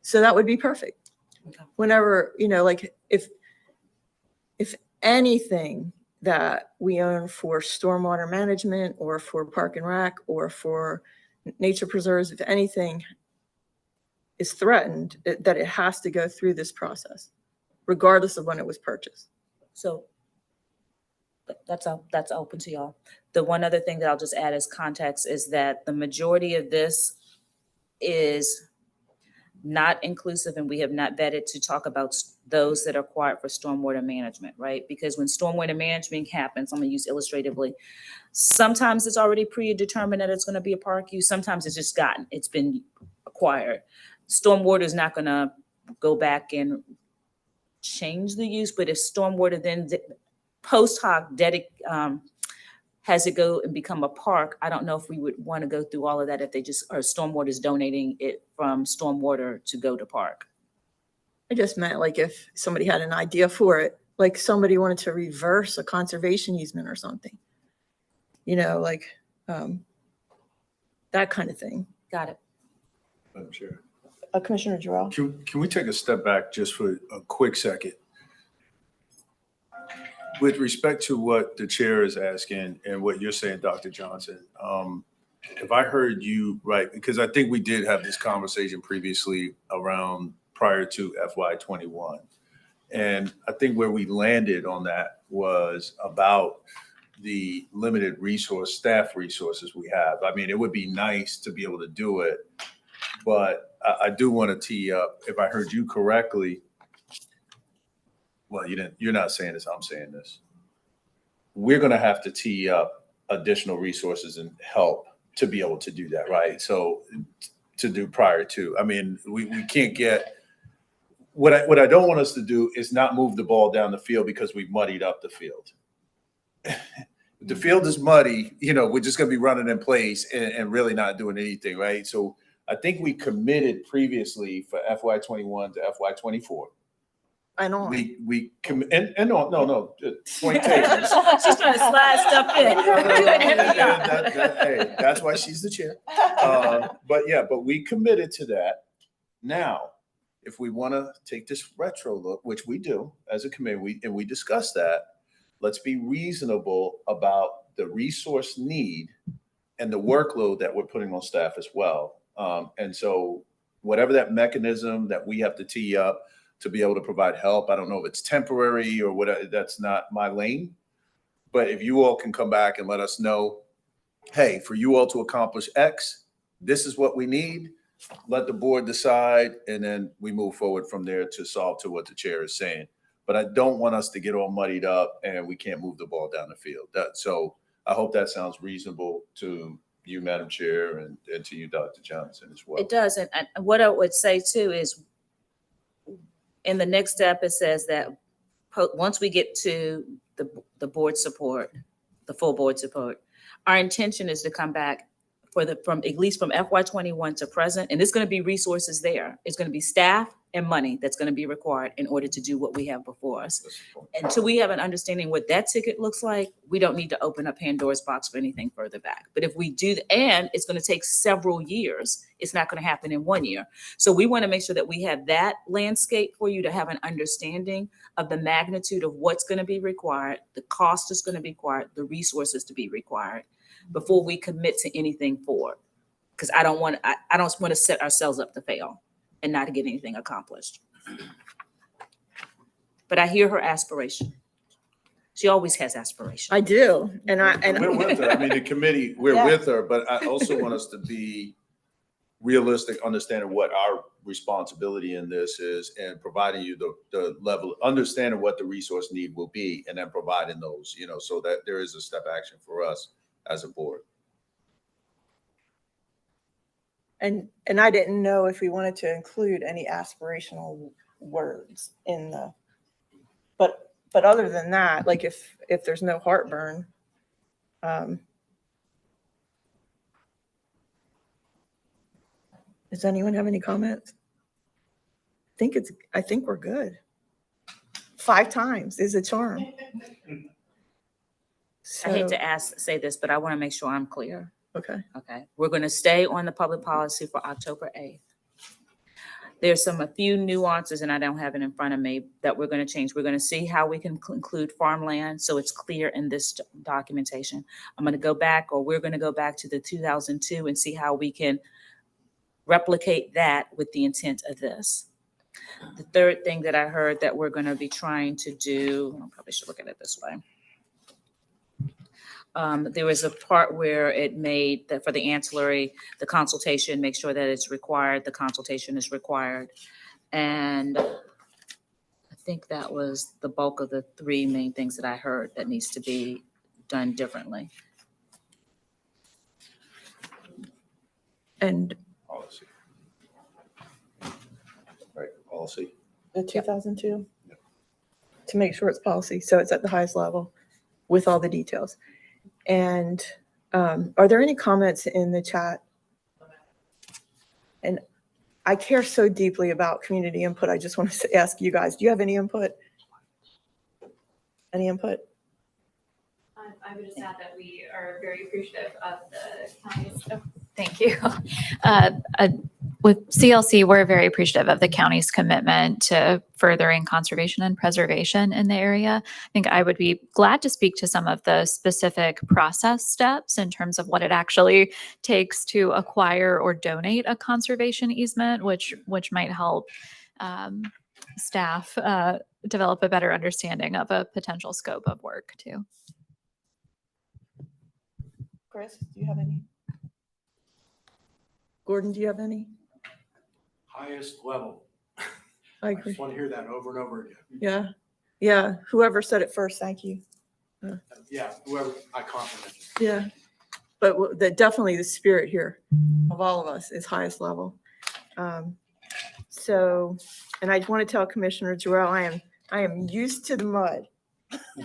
So that would be perfect. Okay. Whenever, like if anything that we own for stormwater management or for park and rec or for nature preserves, if anything is threatened, that it has to go through this process, regardless of when it was purchased. So that's open to y'all. The one other thing that I'll just add as context is that the majority of this is not inclusive, and we have not vetted to talk about those that are acquired for stormwater management, right? Because when stormwater management happens, I'm gonna use illustratively, sometimes it's already predetermined that it's gonna be a park use, sometimes it's been acquired. Stormwater is not gonna go back and change the use, but if stormwater then post hoc has it go and become a park, I don't know if we would want to go through all of that if they just, or stormwater is donating it from stormwater to go to park. I just meant like if somebody had an idea for it, like somebody wanted to reverse a conservation easement or something, like that kind of thing. Got it. Madam Chair. Commissioner Jarrell. Can we take a step back just for a quick second? With respect to what the chair is asking and what you're saying, Dr. Johnson, if I heard you right, because I think we did have this conversation previously around prior to FY21. And I think where we landed on that was about the limited staff resources we have. I mean, it would be nice to be able to do it, but I do want to tee up, if I heard you correctly, well, you're not saying this, I'm saying this. We're going to have to tee up additional resources and help to be able to do that, right? So to do prior to, I mean, we can't get, what I don't want us to do is not move the ball down the field because we've muddied up the field. the field is muddy, we're just gonna be running in place and really not doing anything, right? So I think we committed previously for FY 21 to FY 24. I know. No, point taken. She's trying to slide stuff in. Hey, that's why she's the chair. But we committed to that. Now, if we want to take this retro look, which we do as a committee, we discuss that, let's be reasonable about the resource need and the workload that we're putting on staff as well. And so whatever that mechanism that we have to tee up to be able to provide help, I don't know if it's temporary or whatever, that's not my lane. But if you all can come back and let us know, hey, for you all to accomplish X, this is what we need. Let the board decide, and then we move forward from there to solve to what the chair is saying. But I don't want us to get all muddied up and we can't move the ball down the field. So I hope that sounds reasonable to you, Madam Chair, and to you, Dr. Johnson, as well. It does. And what I would say too is in the next step, it says that once we get to the board support, the full board support, our intention is to come back from at least from FY 21 to present, and there's going to be resources there. It's going to be staff and money that's going to be required in order to do what we have before us. Until we have an understanding what that ticket looks like, we don't need to open up Pandora's box for anything further back. But if we do, and it's going to take several years, it's not going to happen in 1 year. So we want to make sure that we have that landscape for you to have an understanding of the magnitude of what's going to be required, the cost is going to be required, the resources to be required before we commit to anything forward. Because I don't want to set ourselves up to fail and not to get anything accomplished. But I hear her aspiration. She always has aspiration. I do. And we're with her. I mean, the committee, we're with her, but I also want us to be realistic, understanding what our responsibility in this is, and providing you the level, understanding what the resource need will be, and then providing those, so that there is a step action for us as a board. And I didn't know if we wanted to include any aspirational words in but other than that, like if there's no heartburn, does anyone have any comments? I think we're good. 5 times is a charm. I hate to say this, but I want to make sure I'm clear. Okay. Okay. We're going to stay on the public policy for October 8th. There's a few nuances, and I don't have it in front of me, that we're going to change. We're going to see how we can include farmland so it's clear in this documentation. I'm going to go back, or we're going to go back to the 2002 and see how we can replicate that with the intent of this. The third thing that I heard that we're going to be trying to do, I probably should look at it this way. There was a part where it made that for the ancillary, the consultation, make sure that it's required, the consultation is required. And I think that was the bulk of the 3 main things that I heard that needs to be done differently. And policy. Right, policy. The 2002? Yep. To make sure it's policy, so it's at the highest level with all the details. And are there any comments in the chat? And I care so deeply about community input. I just want to ask you guys, do you have any input? Any input? I would just add that we are very appreciative of the county's. Oh, thank you. With CLC, we're very appreciative of the county's commitment to furthering conservation and preservation in the area. I think I would be glad to speak to some of the specific process steps in terms of what it actually takes to acquire or donate a conservation easement, which might help staff develop a better understanding of a potential scope of work too. Chris, do you have any? Gordon, do you have any? Highest level. I I agree. just want to hear that over and over again. Yeah. Yeah. Whoever said it first, thank you. Yeah, whoever I complimented. Yeah. But definitely the spirit here of all of us is highest level. So, and I want to tell Commissioner Jarrell, I am used to the mud.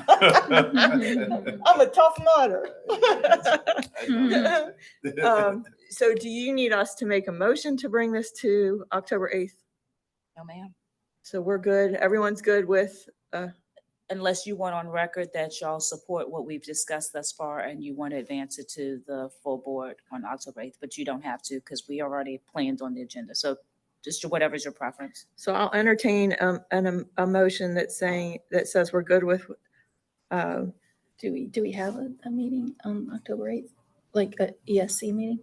I'm a tough nutter. So do you need us to make a motion to bring this to October 8th? No, ma'am. So we're good. Everyone's good with, Unless you want on record that y'all support what we've discussed thus far and you want to advance it to the full board on October 8th, but you don't have to because we already planned on the agenda. So just whatever's your preference. so I'll entertain a motion that says we're good with, Do we have a meeting on October 8th? Like a ESC meeting?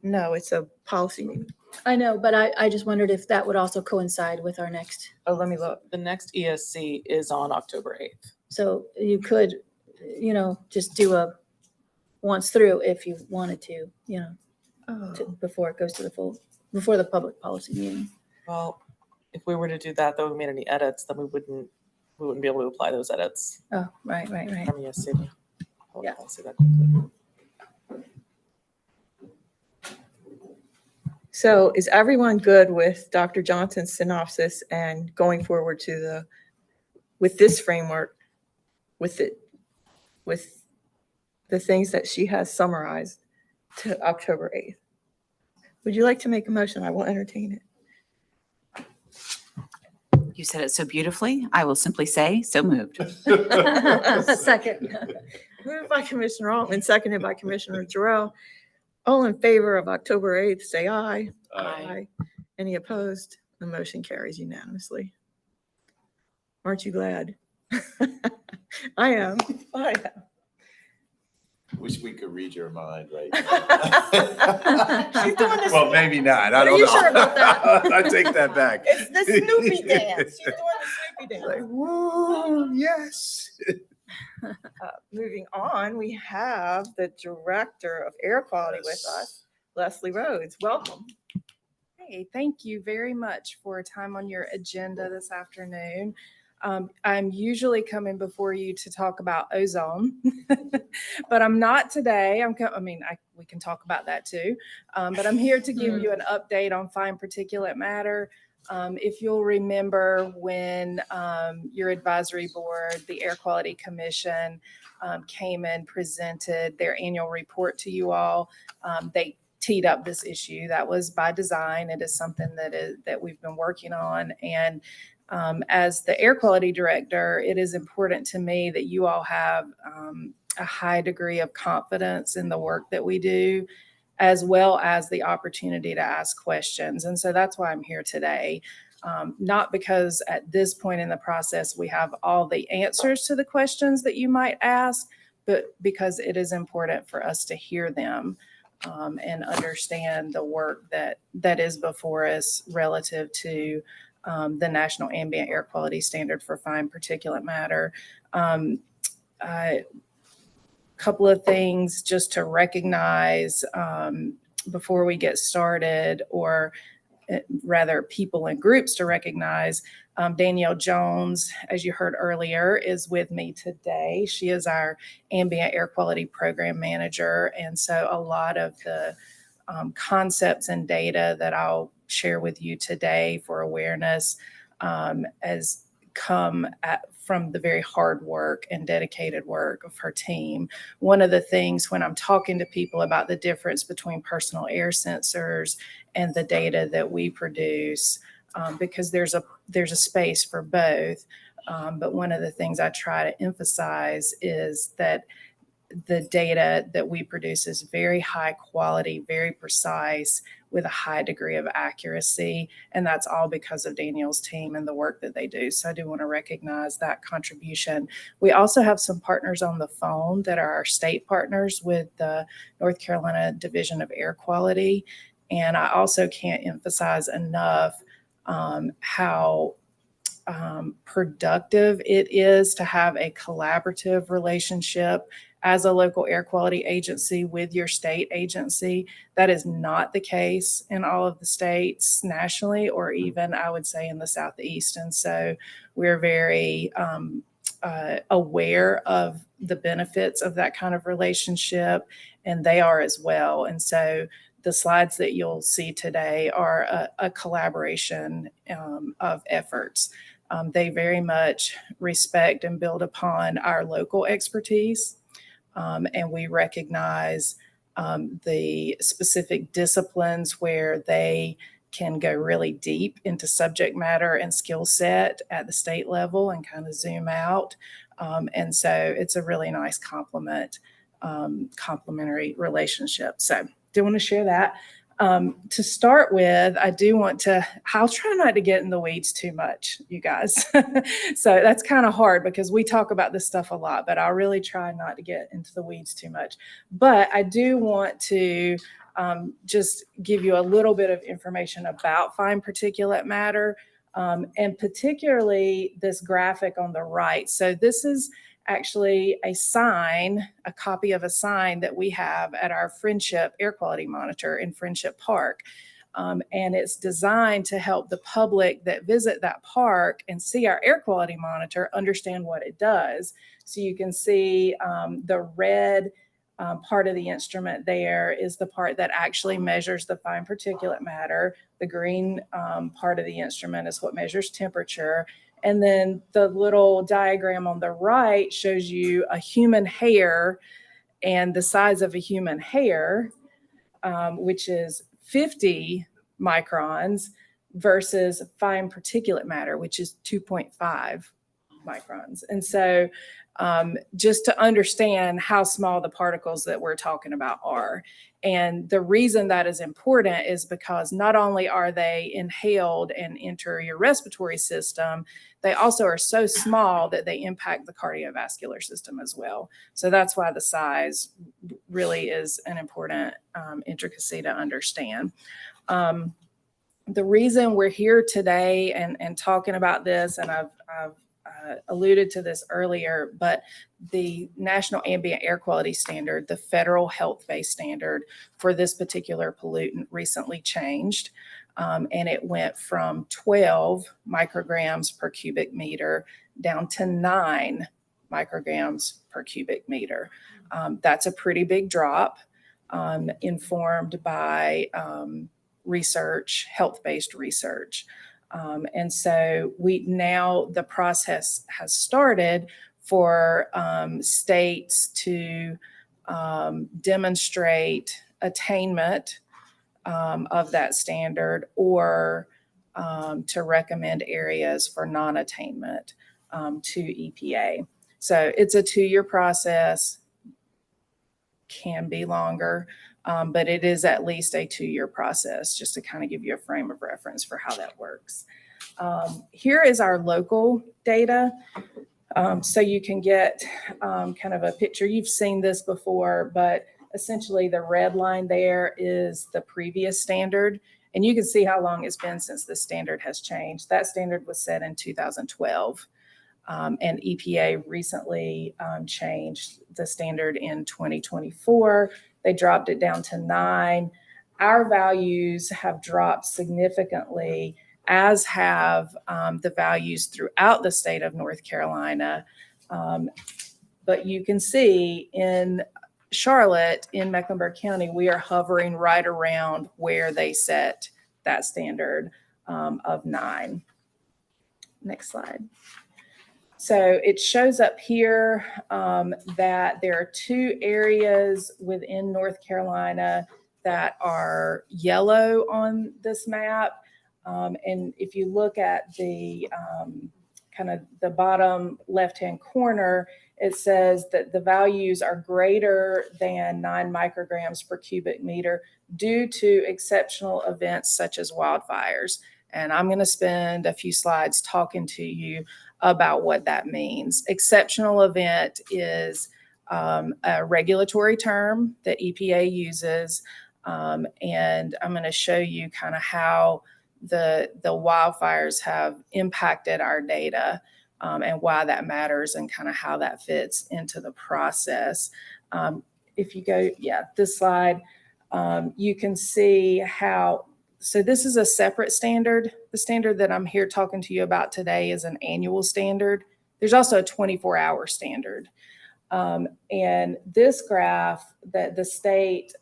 no, it's a policy meeting. I know, but I just wondered if that would also coincide with our next. Oh, let me look. The next ESC is on October 8th. So you could, just do a once through if you wanted to, before it goes to before the public policy meeting. Well, if we were to do that, though, we made any edits, then we wouldn't be able to apply those edits Oh, right. from ESC. Yeah. I'll see that quickly. So is everyone good with Dr. Johnson's synopsis and going forward with this framework, with the things that she has summarized to October 8th? Would you like to make a motion? I will entertain it. You said it so beautifully. I will simply say, so moved. Second. Moved by Commissioner Altman, seconded by Commissioner Jarrell. All in favor of October 8th, say aye. Aye. Any opposed? The motion carries unanimously. Aren't you glad? I am. Wish we could read your mind right She's doing this. Well, maybe not. I Are don't you know. sure about that? I take that back. It's the Snoopy dance. She's doing the Snoopy dance. Like, woo, yes. Moving on, we have the Director of Air Quality with us, Leslie Rhodes. Welcome. Hey, thank you very much for time on your agenda this afternoon. I'm usually coming before you to talk about ozone, but I'm not today. We can talk about that too, but I'm here to give you an update on fine particulate matter. If you'll remember when your advisory board, the Air Quality Commission, came and presented their annual report to you all, they teed up this issue. That was by design. It is something that we've been working on. And as the air quality director, it is important to me that you all have a high degree of confidence in the work that we do, as well as the opportunity to ask questions. And so that's why I'm here today. Not because at this point in the process we have all the answers to the questions that you might ask, but because it is important for us to hear them and understand the work that is before us relative to the National Ambient Air Quality Standard for fine particulate matter. A couple of things just to recognize before we get started, or rather people and groups to recognize. Danielle Jones, as you heard earlier, is with me today. She is our Ambient Air Quality Program Manager. And so a lot of the concepts and data that I'll share with you today for awareness has come from the very hard work and dedicated work of her team. One of the things when I'm talking to people about the difference between personal air sensors and the data that we produce, because there's a space for both, but one of the things I try to emphasize is that the data that we produce is very high quality, very precise, with a high degree of accuracy. And that's all because of Danielle's team and the work that they do. So I do want to recognize that contribution. We also have some partners on the phone that are our state partners with the North Carolina Division of Air Quality. And I also can't emphasize enough how productive it is to have a collaborative relationship as a local air quality agency with your state agency. That is not the case in all of the states nationally, or even I would say in the Southeast. And so we're very aware of the benefits of that kind of relationship, and they are as well. And so the slides that you'll see today are a collaboration of efforts. They very much respect and build upon our local expertise, and we recognize the specific disciplines where they can go really deep into subject matter and skill set at the state level and kind of zoom out. And so it's a really nice complementary relationship. So do want to share that. To start with, I'll try not to get in the weeds too much, you guys. So that's kind of hard because we talk about this stuff a lot, but I'll really try not to get into the weeds too much. But I do want to just give you a little bit of information about fine particulate matter, and particularly this graphic on the right. So this is actually a copy of a sign that we have at our Friendship Air Quality Monitor in Friendship Park. And it's designed to help the public that visit that park and see our air quality monitor understand what it does. So you can see the red part of the instrument there is the part that actually measures the fine particulate matter. The green part of the instrument is what measures temperature. And then the little diagram on the right shows you a human hair and the size of a human hair, which is 50 microns versus fine particulate matter, which is 2.5 microns. And so just to understand how small the particles that we're talking about are. And the reason that is important is because not only are they inhaled and enter your respiratory system, they also are so small that they impact the cardiovascular system as well. So that's why the size really is an important intricacy to understand. The reason we're here today and talking about this, and I've alluded to this earlier, but the National Ambient Air Quality Standard, the federal health-based standard for this particular pollutant, recently changed. And it went from 12 micrograms per cubic meter down to 9 micrograms per cubic meter. That's a pretty big drop, informed by research, health-based research. And so the process has started for states to demonstrate attainment of that standard, or to recommend areas for non-attainment to EPA. So it's a 2-year process, can be longer, but it is at least a 2-year process, just to kind of give you a frame of reference for how that works. Here is our local data. So you can get kind of a picture. You've seen this before, but essentially the red line there is the previous standard. And you can see how long it's been since the standard has changed. That standard was set in 2012. And EPA recently changed the standard in 2024. They dropped it down to 9. Our values have dropped significantly, as have the values throughout the state of North Carolina. But you can see in Charlotte, in Mecklenburg County, we are hovering right around where they set that standard of 9. Next slide. So it shows up here that there are 2 areas within North Carolina that are yellow on this map. And if you look at the kind of the bottom left-hand corner, it says that the values are greater than 9 micrograms per cubic meter due to exceptional events such as wildfires. And I'm going to spend a few slides talking to you about what that means. Exceptional event is a regulatory term that EPA uses. And I'm going to show you kind of how the wildfires have impacted our data, and why that matters, and kind of how that fits into the process. If you go, this slide, you can see how. So this is a separate standard. The standard that I'm here talking to you about today is an annual standard. There's also a 24-hour standard. And this graph that the state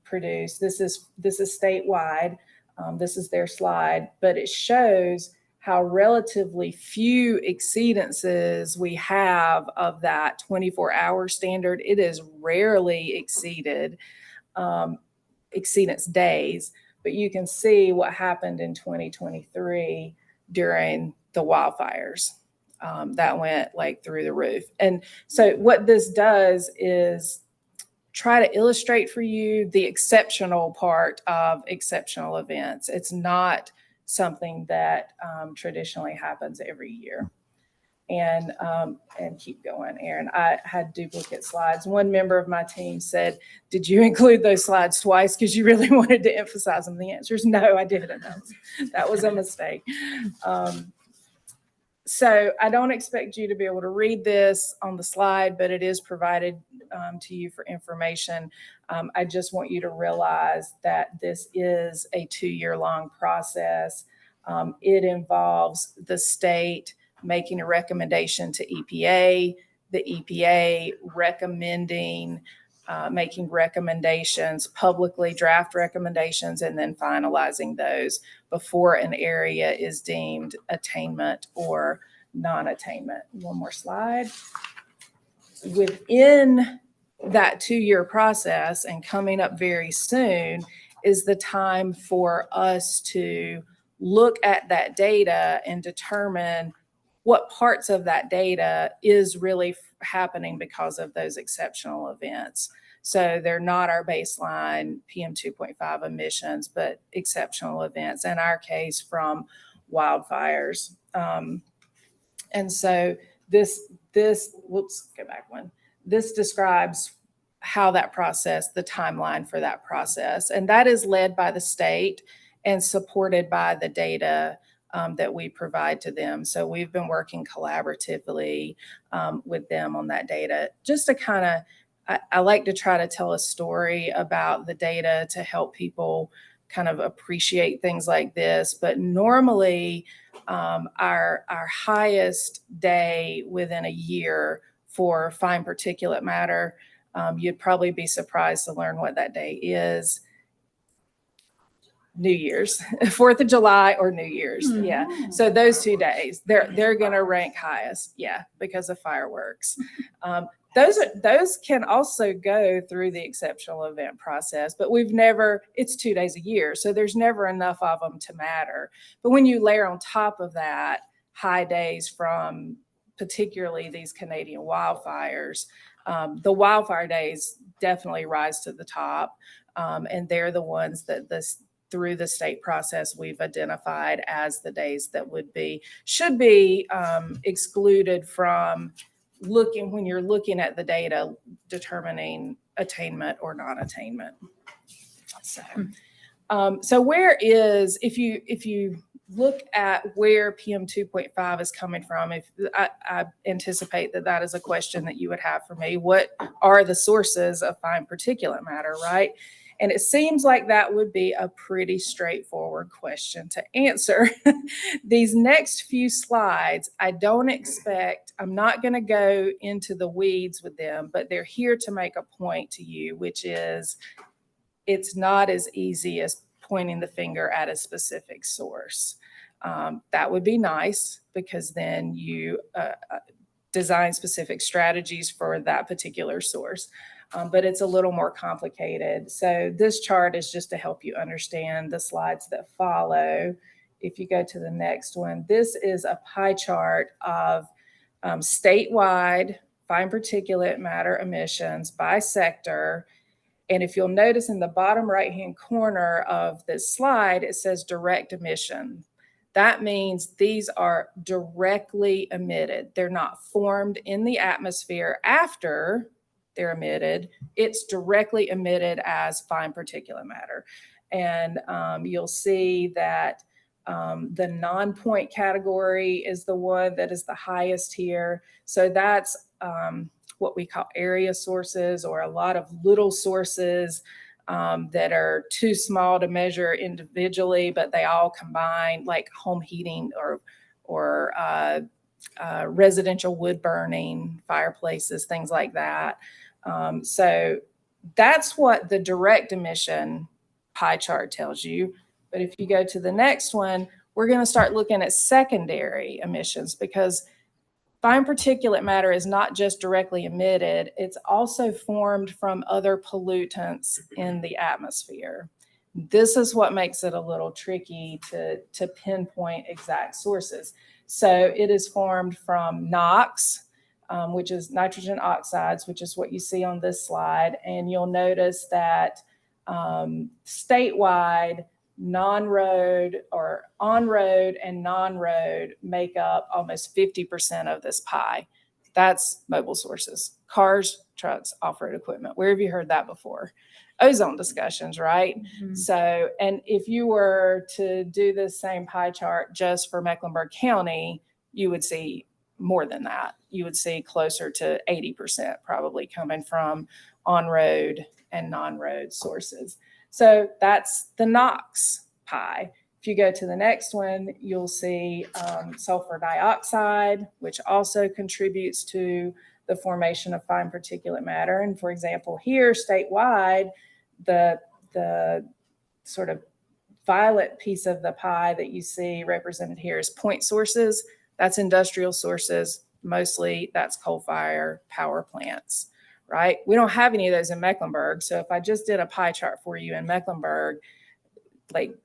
produced, this is statewide. This is their slide, but it shows how relatively few exceedances we have of that 24-hour standard. It is rarely exceeded, exceedance days, but you can see what happened in 2023 during the wildfires. That went like through the roof. And so what this does is try to illustrate for you the exceptional part of exceptional events. It's not something that traditionally happens every year. And keep going, Aaron. I had duplicate slides. One member of my team said, "Did you include those slides twice because you really wanted to emphasize them?" The answer is no, I didn't. That was a mistake. So I don't expect you to be able to read this on the slide, but it is provided to you for information. I just want you to realize that this is a 2-year-long process. It involves the state making a recommendation to EPA, the EPA recommending, making recommendations, publicly draft recommendations, and then finalizing those before an area is deemed attainment or non-attainment. One more slide. Within that 2-year process and coming up very soon is the time for us to look at that data and determine what parts of that data is really happening because of those exceptional events. So they're not our baseline PM 2.5 emissions, but exceptional events, in our case from wildfires. And so this, whoops, go back one. This describes how that process, the timeline for that process, and that is led by the state and supported by the data that we provide to them. So we've been working collaboratively with them on that data. Just to kind of, I like to try to tell a story about the data to help people kind of appreciate things like this. But normally our highest day within a year for fine particulate matter, you'd probably be surprised to learn what that day is. New Year's, 4th of July or New Year's. Mm-hmm. Yeah. So those 2 days, they're going to rank highest. Yeah. Because of fireworks. Those can also go through the exceptional event process, but it's 2 days a year. So there's never enough of them to matter. But when you layer on top of that high days from particularly these Canadian wildfires, the wildfire days definitely rise to the top. And they're the ones that through the state process, we've identified as the days that should be excluded from when you're looking at the data, determining attainment or non-attainment. So where is, if you look at where PM 2.5 is coming from, if I anticipate that is a question that you would have for me, what are the sources of fine particulate matter, right? And it seems like that would be a pretty straightforward question to answer. These next few slides, I'm not going to go into the weeds with them, but they're here to make a point to you, which is it's not as easy as pointing the finger at a specific source. That would be nice because then you design specific strategies for that particular source. But it's a little more complicated. So this chart is just to help you understand the slides that follow. If you go to the next one, this is a pie chart of statewide fine particulate matter emissions by sector. And if you'll notice in the bottom right-hand corner of this slide, it says direct emission. That means these are directly emitted. They're not formed in the atmosphere after they're emitted. It's directly emitted as fine particulate matter. And you'll see that the non-point category is the one that is the highest here. So that's what we call area sources, or a lot of little sources that are too small to measure individually, but they all combine, like home heating or residential wood burning, fireplaces, things like that. So that's what the direct emission pie chart tells you. But if you go to the next one, we're going to start looking at secondary emissions, because fine particulate matter is not just directly emitted, it's also formed from other pollutants in the atmosphere. This is what makes it a little tricky to pinpoint exact sources. So it is formed from NOx, which is nitrogen oxides, which is what you see on this slide. And you'll notice that statewide, non-road or on-road and non-road make up almost 50% of this pie. That's mobile sources, cars, trucks, off-road equipment. Where have you heard that before? Ozone discussions, right? So, and if you were to do this same pie chart just for Mecklenburg County, you would see more than that. You would see closer to 80% probably coming from on-road and non-road sources. So that's the NOx pie. If you go to the next one, you'll see sulfur dioxide, which also contributes to the formation of fine particulate matter. And for example, here statewide, the sort of violet piece of the pie that you see represented here is point sources. That's industrial sources. Mostly that's coal fire power plants, right? We don't have any of those in Mecklenburg. So if I just did a pie chart for you in Mecklenburg, like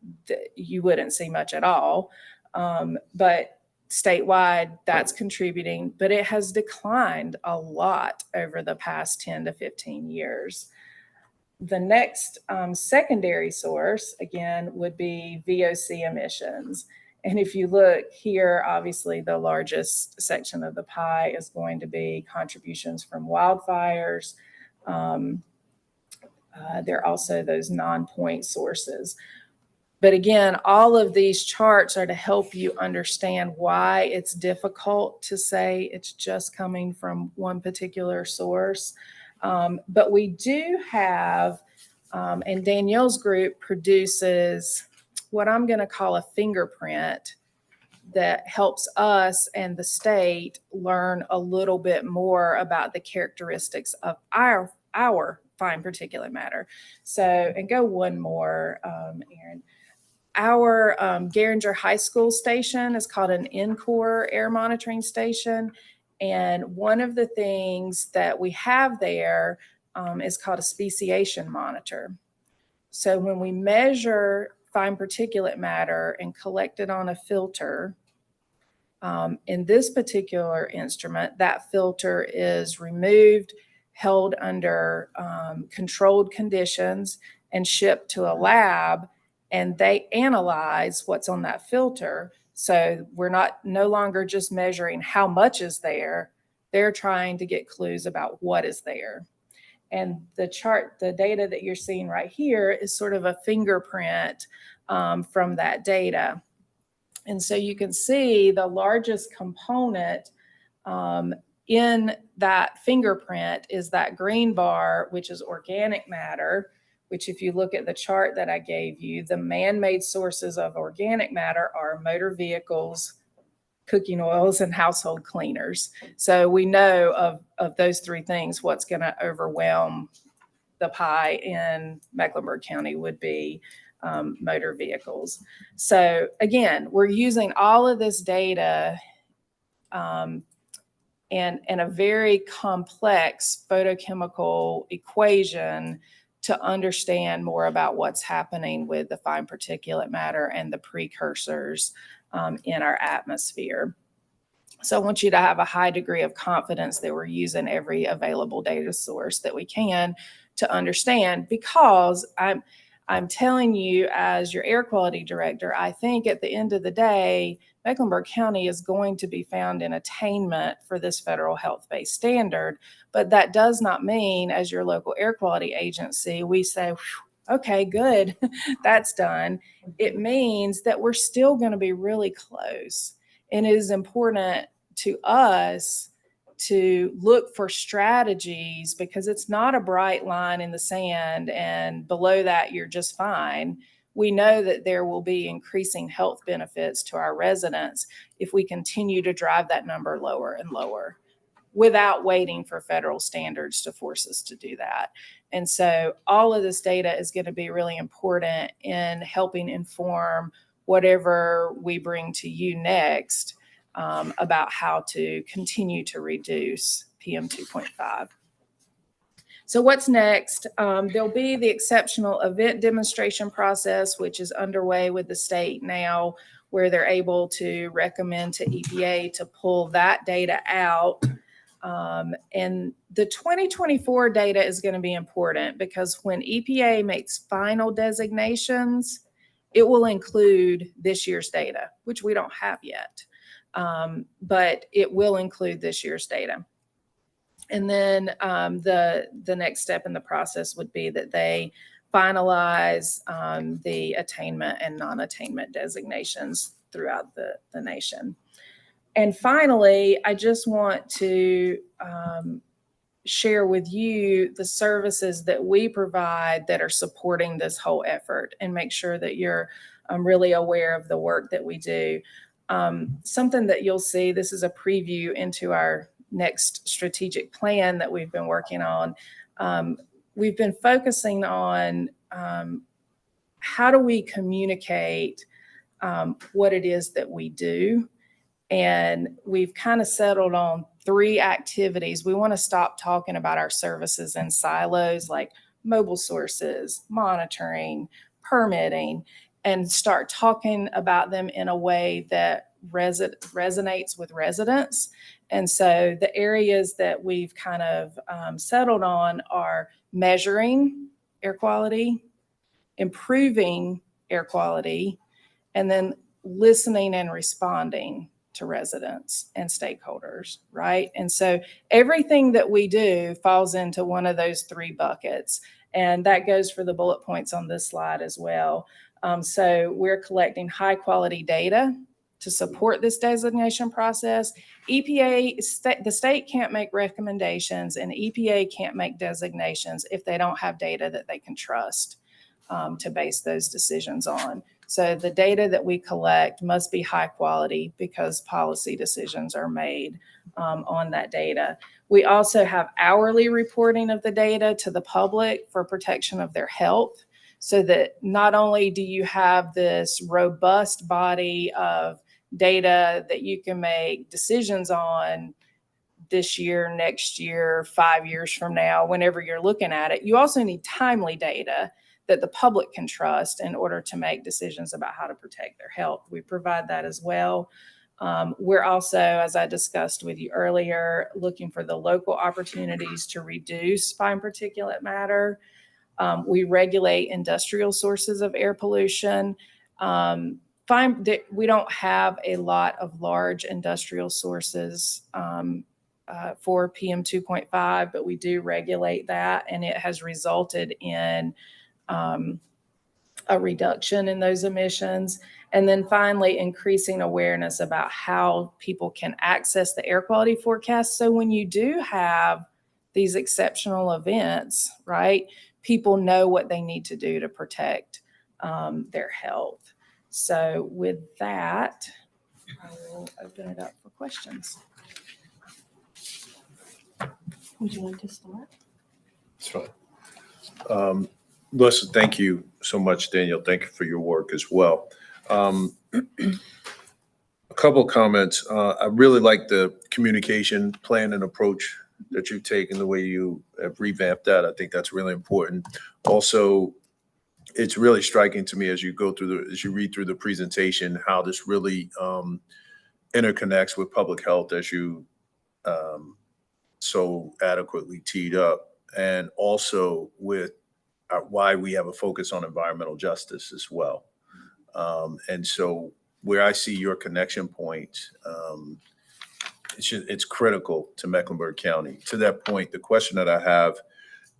you wouldn't see much at all. But statewide, that's contributing, but it has declined a lot over the past 10 to 15 years. The next secondary source, again, would be VOC emissions. And if you look here, obviously the largest section of the pie is going to be contributions from wildfires. There are also those non-point sources. But again, all of these charts are to help you understand why it's difficult to say it's just coming from one particular source. But we do have, and Danielle's group produces what I'm going to call a fingerprint that helps us and the state learn a little bit more about the characteristics of our fine particulate matter. So, and go one more, Aaron. Our Garinger High School station is called an NCORE air monitoring station. And one of the things that we have there is called a speciation monitor. So when we measure fine particulate matter and collect it on a filter, in this particular instrument, that filter is removed, held under controlled conditions, and shipped to a lab, and they analyze what's on that filter. So we're no longer just measuring how much is there, they're trying to get clues about what is there. And the chart, the data that you're seeing right here is sort of a fingerprint from that data. And so you can see the largest component in that fingerprint is that green bar, which is organic matter, which if you look at the chart that I gave you, the man-made sources of organic matter are motor vehicles, cooking oils, and household cleaners. So we know of those three things, what's going to overwhelm the pie in Mecklenburg County would be motor vehicles. So again, we're using all of this data and a very complex photochemical equation to understand more about what's happening with the fine particulate matter and the precursors in our atmosphere. So I want you to have a high degree of confidence that we're using every available data source that we can to understand, because I'm telling you, as your air quality director, I think at the end of the day, Mecklenburg County is going to be found in attainment for this federal health-based standard. But that does not mean, as your local air quality agency, we say, okay, good, that's done. It means that we're still going to be really close. And it is important to us to look for strategies, because it's not a bright line in the sand and below that you're just fine. We know that there will be increasing health benefits to our residents if we continue to drive that number lower and lower without waiting for federal standards to force us to do that. And so all of this data is going to be really important in helping inform whatever we bring to you next about how to continue to reduce PM 2.5. So what's next? There'll be the exceptional event demonstration process, which is underway with the state now, where they're able to recommend to EPA to pull that data out. And the 2024 data is going to be important because when EPA makes final designations, it will include this year's data, which we don't have yet, but it will include this year's data. And then the next step in the process would be that they finalize the attainment and non-attainment designations throughout the nation. And finally, I just want to share with you the services that we provide that are supporting this whole effort and make sure that you're really aware of the work that we do. Something that you'll see, this is a preview into our next strategic plan that we've been working on. We've been focusing on how do we communicate what it is that we do. And we've kind of settled on 3 activities. We want to stop talking about our services in silos like mobile sources, monitoring, permitting, and start talking about them in a way that resonates with residents. And so the areas that we've kind of settled on are measuring air quality, improving air quality, and then listening and responding to residents and stakeholders, right? And so everything that we do falls into one of those 3 buckets. And that goes for the bullet points on this slide as well. So we're collecting high quality data to support this designation process. EPA, the state can't make recommendations and EPA can't make designations if they don't have data that they can trust to base those decisions on. So the data that we collect must be high quality because policy decisions are made on that data. We also have hourly reporting of the data to the public for protection of their health, so that not only do you have this robust body of data that you can make decisions on this year, next year, 5 years from now, whenever you're looking at it, you also need timely data that the public can trust in order to make decisions about how to protect their health. We provide that as well. We're also, as I discussed with you earlier, looking for the local opportunities to reduce fine particulate matter. We regulate industrial sources of air pollution. We don't have a lot of large industrial sources for PM 2.5, but we do regulate that, and it has resulted in a reduction in those emissions. And then finally, increasing awareness about how people can access the air quality forecast. So when you do have these exceptional events, right, people know what they need to do to protect their health. So with that, I will open it up for questions. Would you like to start? That's fine. Listen, thank you so much, Danielle. Thank you for your work as well. A couple of comments. I really like the communication plan and approach that you've taken, the way you have revamped that. I think that's really important. Also, it's really striking to me as you go through as you read through the presentation, how this really interconnects with public health, as you so adequately teed up, and also with why we have a focus on environmental justice as well. And so where I see your connection point, it's critical to Mecklenburg County. To that point, the question that I have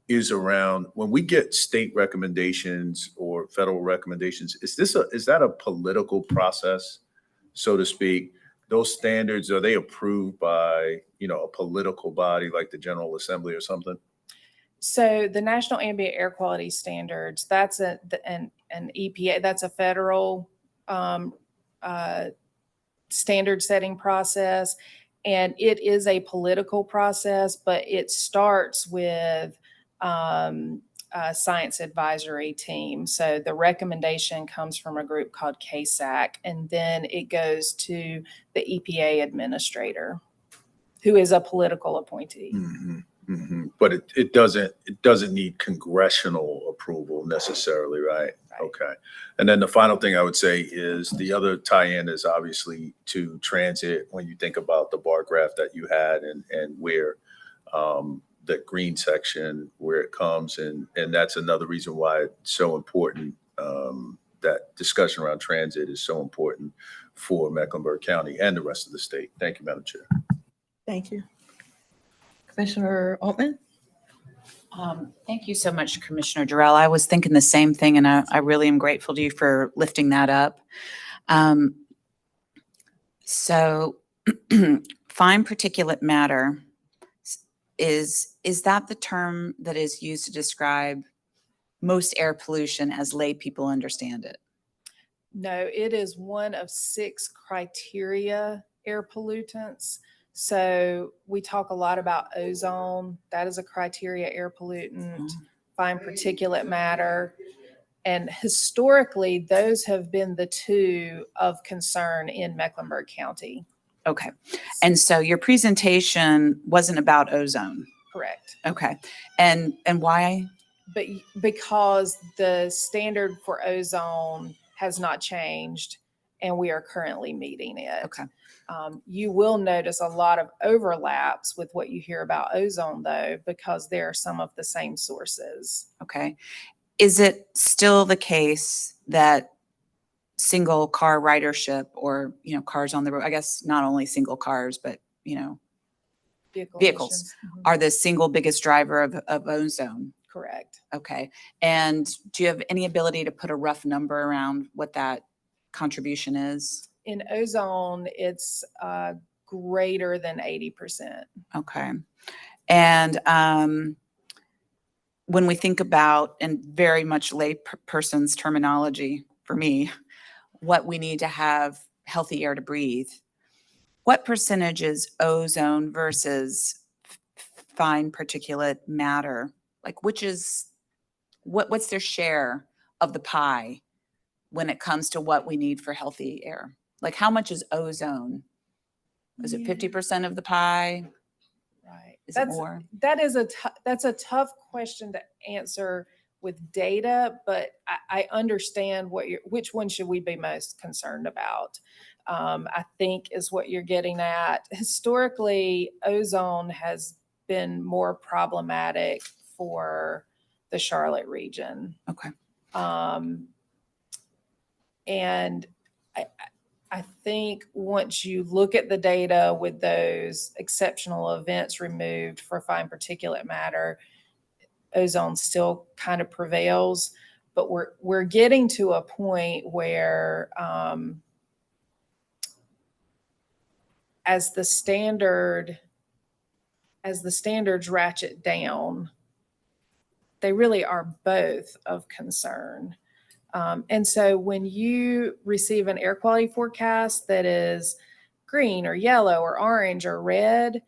is around when we get state recommendations or federal recommendations, is that a political process, so to speak? Those standards, are they approved by, a political body like the General Assembly or something? So the National Ambient Air Quality Standards, that's an EPA, that's a federal standard setting process. And it is a political process, but it starts with science advisory team. So the recommendation comes from a group called KSAC, and then it goes to the EPA administrator, who is a political appointee. But it doesn't need congressional approval necessarily, right? Okay. And then the final thing I would say is the other tie-in is obviously to transit. When you think about the bar graph that you had and where the green section, where it comes, and that's another reason why it's so important. That discussion around transit is so important for Mecklenburg County and the rest of the state. Thank you, Madam Chair. Thank you. Commissioner Altman? Thank you so much, Commissioner Durrell. I was thinking the same thing, and I really am grateful to you for lifting that up. So fine particulate matter, is that the term that is used to describe most air pollution as lay people understand it? No, it is one of 6 criteria air pollutants. So we talk a lot about ozone. That is a criteria air pollutant, fine particulate matter. And historically, those have been the 2 of concern in Mecklenburg County. Okay. And so your presentation wasn't about ozone. Correct. Okay. And why? But because the standard for ozone has not changed and we are currently meeting it. Okay. You will notice a lot of overlaps with what you hear about ozone, though, because they are some of the same sources. Okay. Is it still the case that single car ridership, or, cars on the road, I guess not only single cars, but, vehicles emissions. are the single biggest driver of ozone? Correct. Okay. And do you have any ability to put a rough number around what that contribution is? In ozone, it's greater than 80%. Okay. And when we think about, and very much lay person's terminology for me, what we need to have healthy air to breathe, what percentage is ozone versus fine particulate matter? Like, which is, what's their share of the pie when it comes to what we need for healthy air? Like, how much is ozone? Is it 50% of the pie? Right. Is it more? That's a tough question to answer with data, but I understand which one should we be most concerned about? I think is what you're getting at. Historically, ozone has been more problematic for the Charlotte region. Okay. And I think once you look at the data with those exceptional events removed for fine particulate matter, ozone still kind of prevails. But we're getting to a point where as the standards ratchet down, they really are both of concern. And so when you receive an air quality forecast that is green or yellow or orange or red,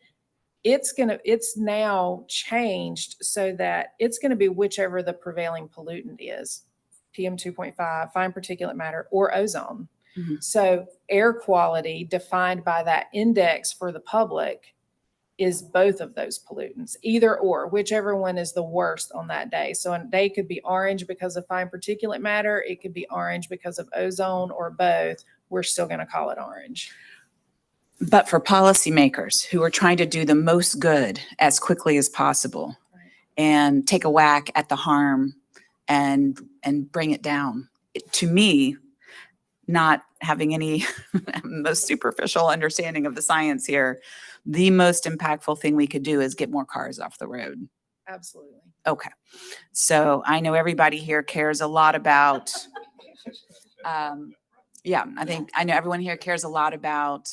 it's now changed so that it's going to be whichever the prevailing pollutant is, PM 2.5, fine particulate matter, or ozone. Mm-hmm. So air quality defined by that index for the public is both of those pollutants, either or, whichever one is the worst on that day. So a day could be orange because of fine particulate matter. It could be orange because of ozone, or both. We're still going to call it orange. But for policymakers who are trying to do the most good as quickly as possible, Right, and take a whack at the harm and bring it down, to me, not having any most superficial understanding of the science here, the most impactful thing we could do is get more cars off the road. absolutely. Okay. So I know everybody here cares a lot about, I know everyone here cares a lot about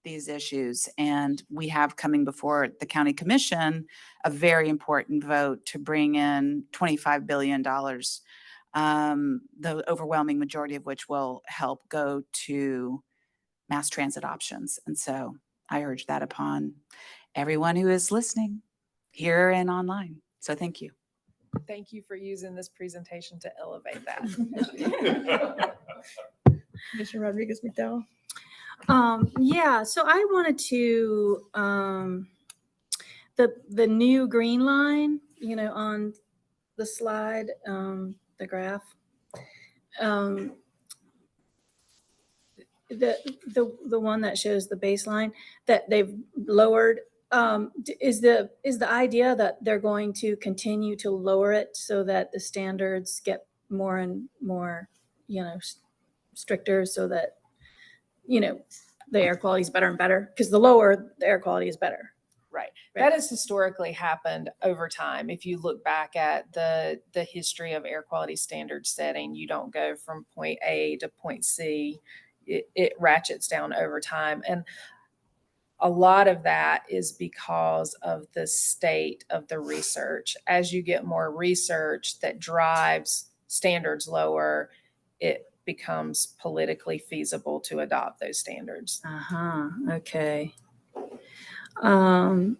these issues. And we have coming before the county commission a very important vote to bring in $25 billion. The overwhelming majority of which will help go to mass transit options. And so I urge that upon everyone who is listening here and online. So thank you. thank you for using this presentation to elevate that. Commissioner Rodriguez McDowell? Yeah, so I wanted to, the new green line, on the slide, the graph. The one that shows the baseline that they've lowered, is the idea that they're going to continue to lower it so that the standards get more and more, stricter, so that, the air quality is better and better, because the lower the air quality is better. Right. That has historically happened over time. If you look back at the history of air quality standard setting, you don't go from point A to point C. It ratchets down over time. And a lot of that is because of the state of the research. As you get more research that drives standards lower, it becomes politically feasible to adopt those standards. Okay. And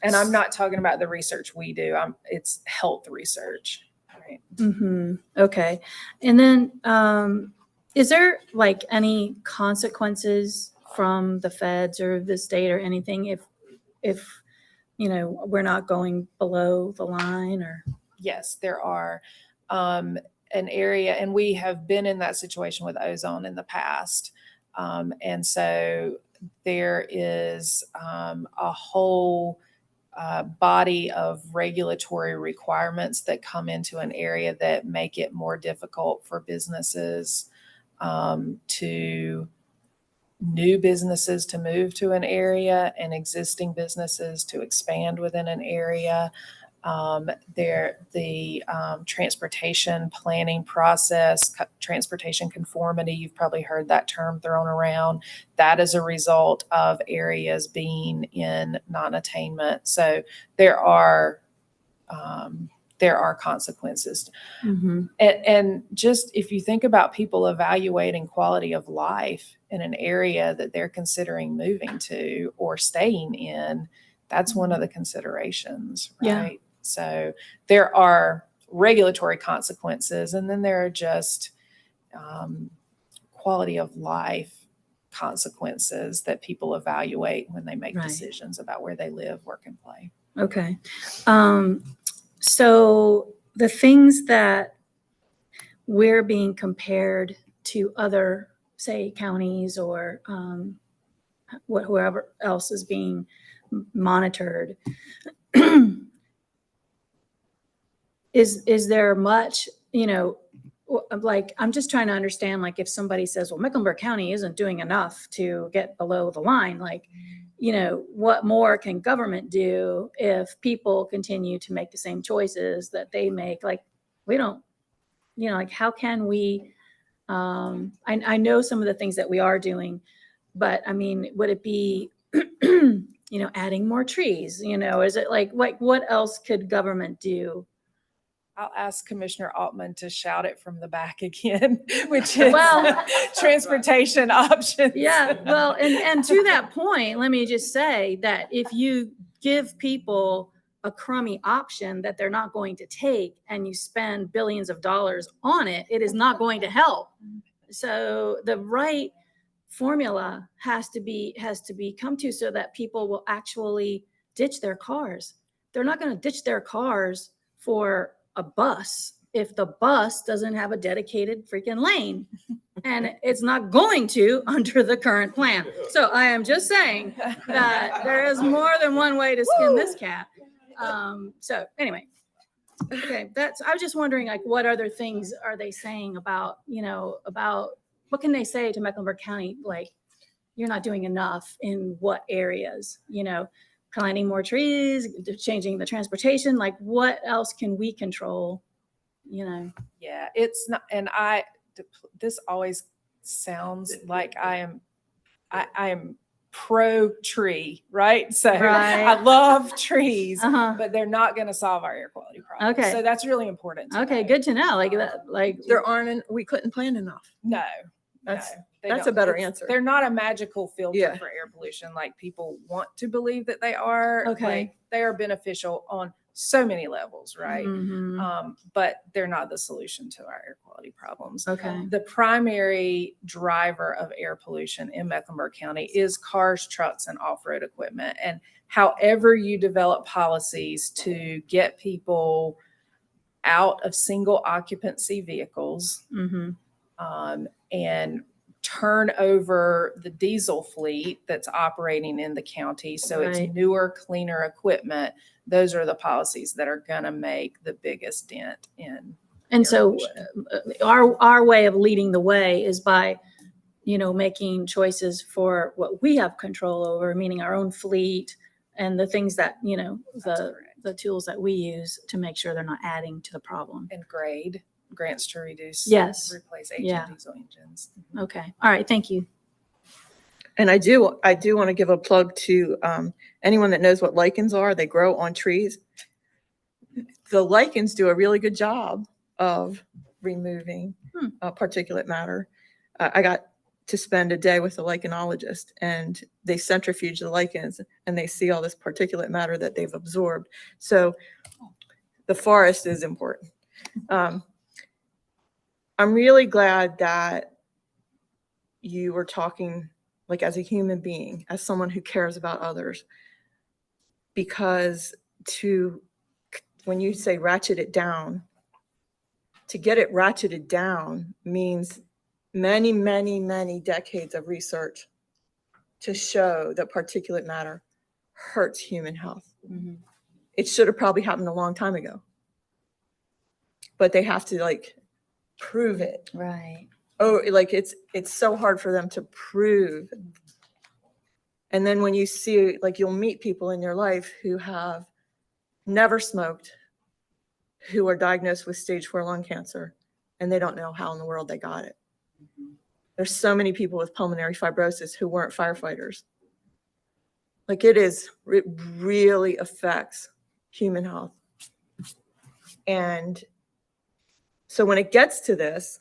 I'm not talking about the research we do. It's health research. Right. Okay. And then, is there like any consequences from the feds or the state or anything if we're not going below the line? Or yes, there are. An area, and we have been in that situation with ozone in the past. And so there is a whole body of regulatory requirements that come into an area that make it more difficult for businesses new businesses to move to an area and existing businesses to expand within an area. The transportation planning process, transportation conformity, you've probably heard that term thrown around. That is a result of areas being in non-attainment. So there are consequences. And just if you think about people evaluating quality of life in an area that they're considering moving to or staying in, that's one of the considerations, right? Yeah. So there are regulatory consequences, and then there are just quality of life consequences that people evaluate when they make decisions about where they live, work, and play. Okay. So the things that we're being compared to other, say, counties or whoever else is being monitored, is there much, like, I'm just trying to understand, like, if somebody says, well, Mecklenburg County isn't doing enough to get below the line, like, what more can government do if people continue to make the same choices that they make? Like, we don't, like, how can we, I know some of the things that we are doing, but I mean, would it be, adding more trees, is it like, what else could government do? I'll ask Commissioner Altman to shout it from the back again, which is transportation options. Yeah, well, and to that point, let me just say that if you give people a crummy option that they're not going to take and you spend billions of dollars on it, it is not going to help. So the right formula has to be come to so that people will actually ditch their cars. They're not going to ditch their cars for a bus if the bus doesn't have a dedicated freaking lane, and it's not going to under the current plan. So I am just saying that there is more than one way to skin this cat. So anyway, okay, I was just wondering, like, what other things are they saying about, about what can they say to Mecklenburg County? Like, you're not doing enough in what areas, planting more trees, changing the transportation, like what else can we control, Yeah, it's not, and this always sounds like I am pro tree, right? So Right. I love trees, Uh-huh. but they're not going to solve our air quality problem. Okay. So that's really important. Okay, good to know. Like that, like We couldn't plan enough. No. That's they a don't. better answer. They're not a magical filter Yeah. for air pollution like people want to believe that they are. Okay. Like, they are beneficial on so many levels, right? Mhm. But they're not the solution to our air quality problems. Okay. The primary driver of air pollution in Mecklenburg County is cars, trucks, and off-road equipment. And however you develop policies to get people out of single occupancy vehicles, Mhm. and turn over the diesel fleet that's operating in the county. So it's Right. newer, cleaner equipment. Those are the policies that are going to make the biggest dent in. And air so pollution. our way of leading the way is by, making choices for what we have control over, meaning our own fleet and the things that, the tools that we use to make sure they're not adding to the problem. And grants to reduce, Yes. replace aging Yeah. diesel engines. Okay. All right. Thank you. And I do want to give a plug to anyone that knows what lichens are. They grow on trees. The lichens do a really good job of removing particulate matter. I got to spend a day with a lichenologist, and they centrifuge the lichens, and they see all this particulate matter that they've absorbed. So the forest is important. I'm really glad that you were talking like as a human being, as someone who cares about others, because when you say ratchet it down, to get it ratcheted down means many, many, many decades of research to show that particulate matter hurts human health. Mhm. It should have probably happened a long time ago, but they have to prove it. Right. Oh, it's so hard for them to prove. And then when you see, you'll meet people in your life who have never smoked, who are diagnosed with stage 4 lung cancer, and they don't know how in the world they got it. There's so many people with pulmonary fibrosis who weren't firefighters. It really affects human health. And so when it gets to this,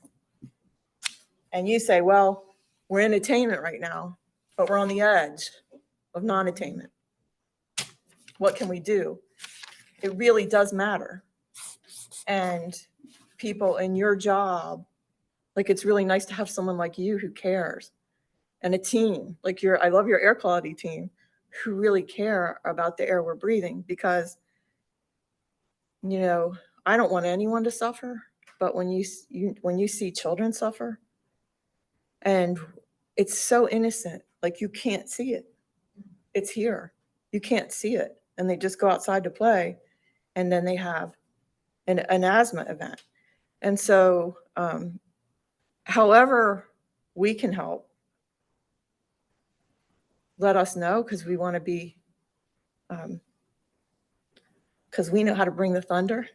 and you say, well, we're in attainment right now, but we're on the edge of non-attainment. What can we do? It really does matter. And people in your job, it's really nice to have someone like you who cares, and a team I love your air quality team who really care about the air we're breathing, because I don't want anyone to suffer, but when you see children suffer, and it's so innocent, you can't see it. It's here. You can't see it. And they just go outside to play, and then they have an asthma event. And so, however we can help, let us know, because we want to be, because we know how to bring the thunder.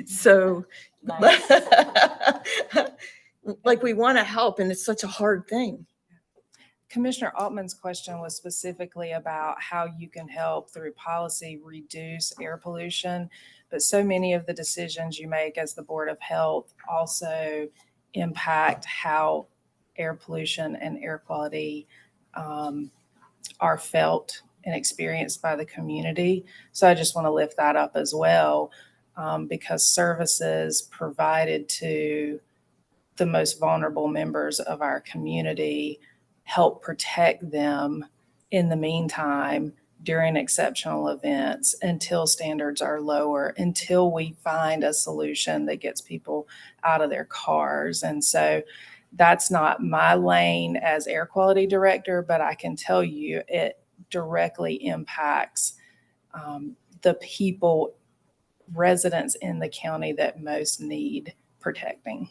So, we want to help, and it's such a hard thing. Commissioner Altman's question was specifically about how you can help through policy reduce air pollution, but so many of the decisions you make as the Board of Health also impact how air pollution and air quality are felt and experienced by the community. So I just want to lift that up as well, because services provided to the most vulnerable members of our community help protect them in the meantime during exceptional events, until standards are lower, until we find a solution that gets people out of their cars. And so that's not my lane as air quality director, but I can tell you it directly impacts the people, residents in the county that most need protecting.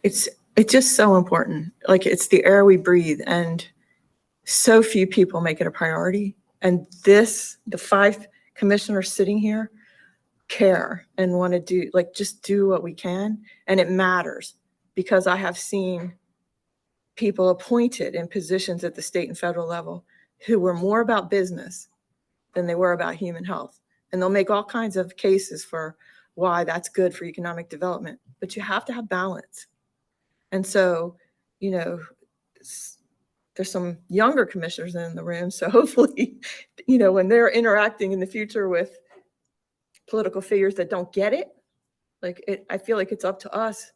It's just so important. It's the air we breathe, and so few people make it a priority. And the 5 commissioners sitting here care and want to do, just do what we can. And it matters, because I have seen people appointed in positions at the state and federal level who were more about business than they were about human health. And they'll make all kinds of cases for why that's good for economic development, but you have to have balance. And so, there's some younger commissioners in the room. So hopefully, you know, when they're interacting in the future with political figures that don't get it, like I feel like it's up to us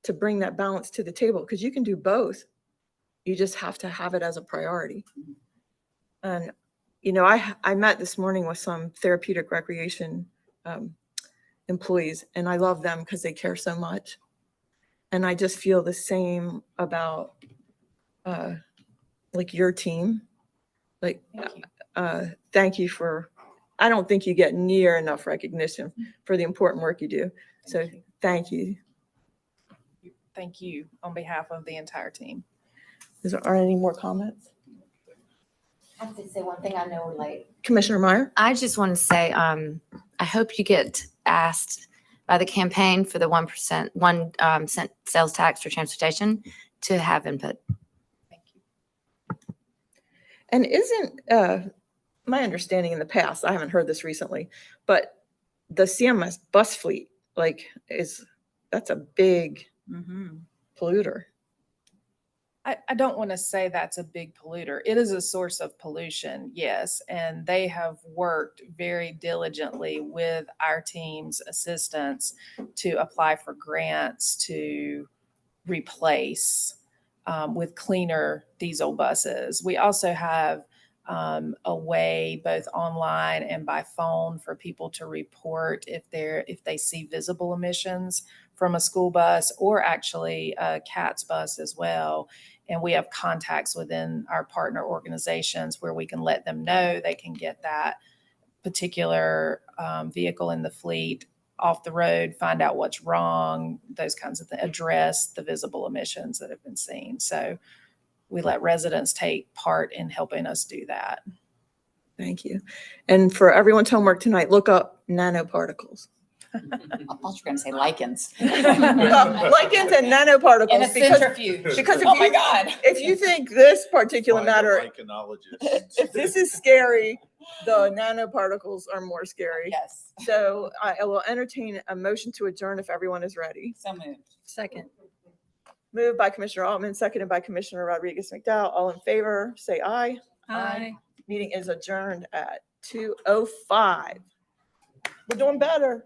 to bring that balance to the table, because you can do both. You just have to have it as a priority. And, you know, I met this morning with some therapeutic recreation employees, and I love them because they care so much. And I just feel the same about like your team. Like, thank you for, I don't think you get near enough recognition for the important work you do. So thank you. Thank you on behalf of the entire team. Are any more comments? I have to say one thing. I know we're late. Commissioner Meyer? I just want to say, I hope you get asked by the campaign for the 1% sales tax for transportation to have input. Thank you. And isn't my understanding in the past, I haven't heard this recently, but the CMS bus fleet, like, that's a big polluter. I don't want to say that's a big polluter. It is a source of pollution, yes. And they have worked very diligently with our team's assistance to apply for grants to replace with cleaner diesel buses. We also have a way both online and by phone for people to report if they see visible emissions from a school bus, or actually a CATS bus as well. And we have contacts within our partner organizations where we can let them know they can get that particular vehicle in the fleet off the road, find out what's wrong, those kinds of things, address the visible emissions that have been seen. So we let residents take part in helping us do that. Thank you. And for everyone's homework tonight, look up nanoparticles. I thought you were going to say lichens. Lichens and nanoparticles. And a centrifuge. Because if Oh my God. If you think this particulate Find a matter, lichenologist. if this is scary, the nanoparticles are more scary. Yes. So I will entertain a motion to adjourn if everyone is ready. So moved. Second. Moved by Commissioner Altman, seconded by Commissioner Rodriguez McDowell. All in favor, say aye. Aye. Meeting is adjourned at 2:05. We're doing better.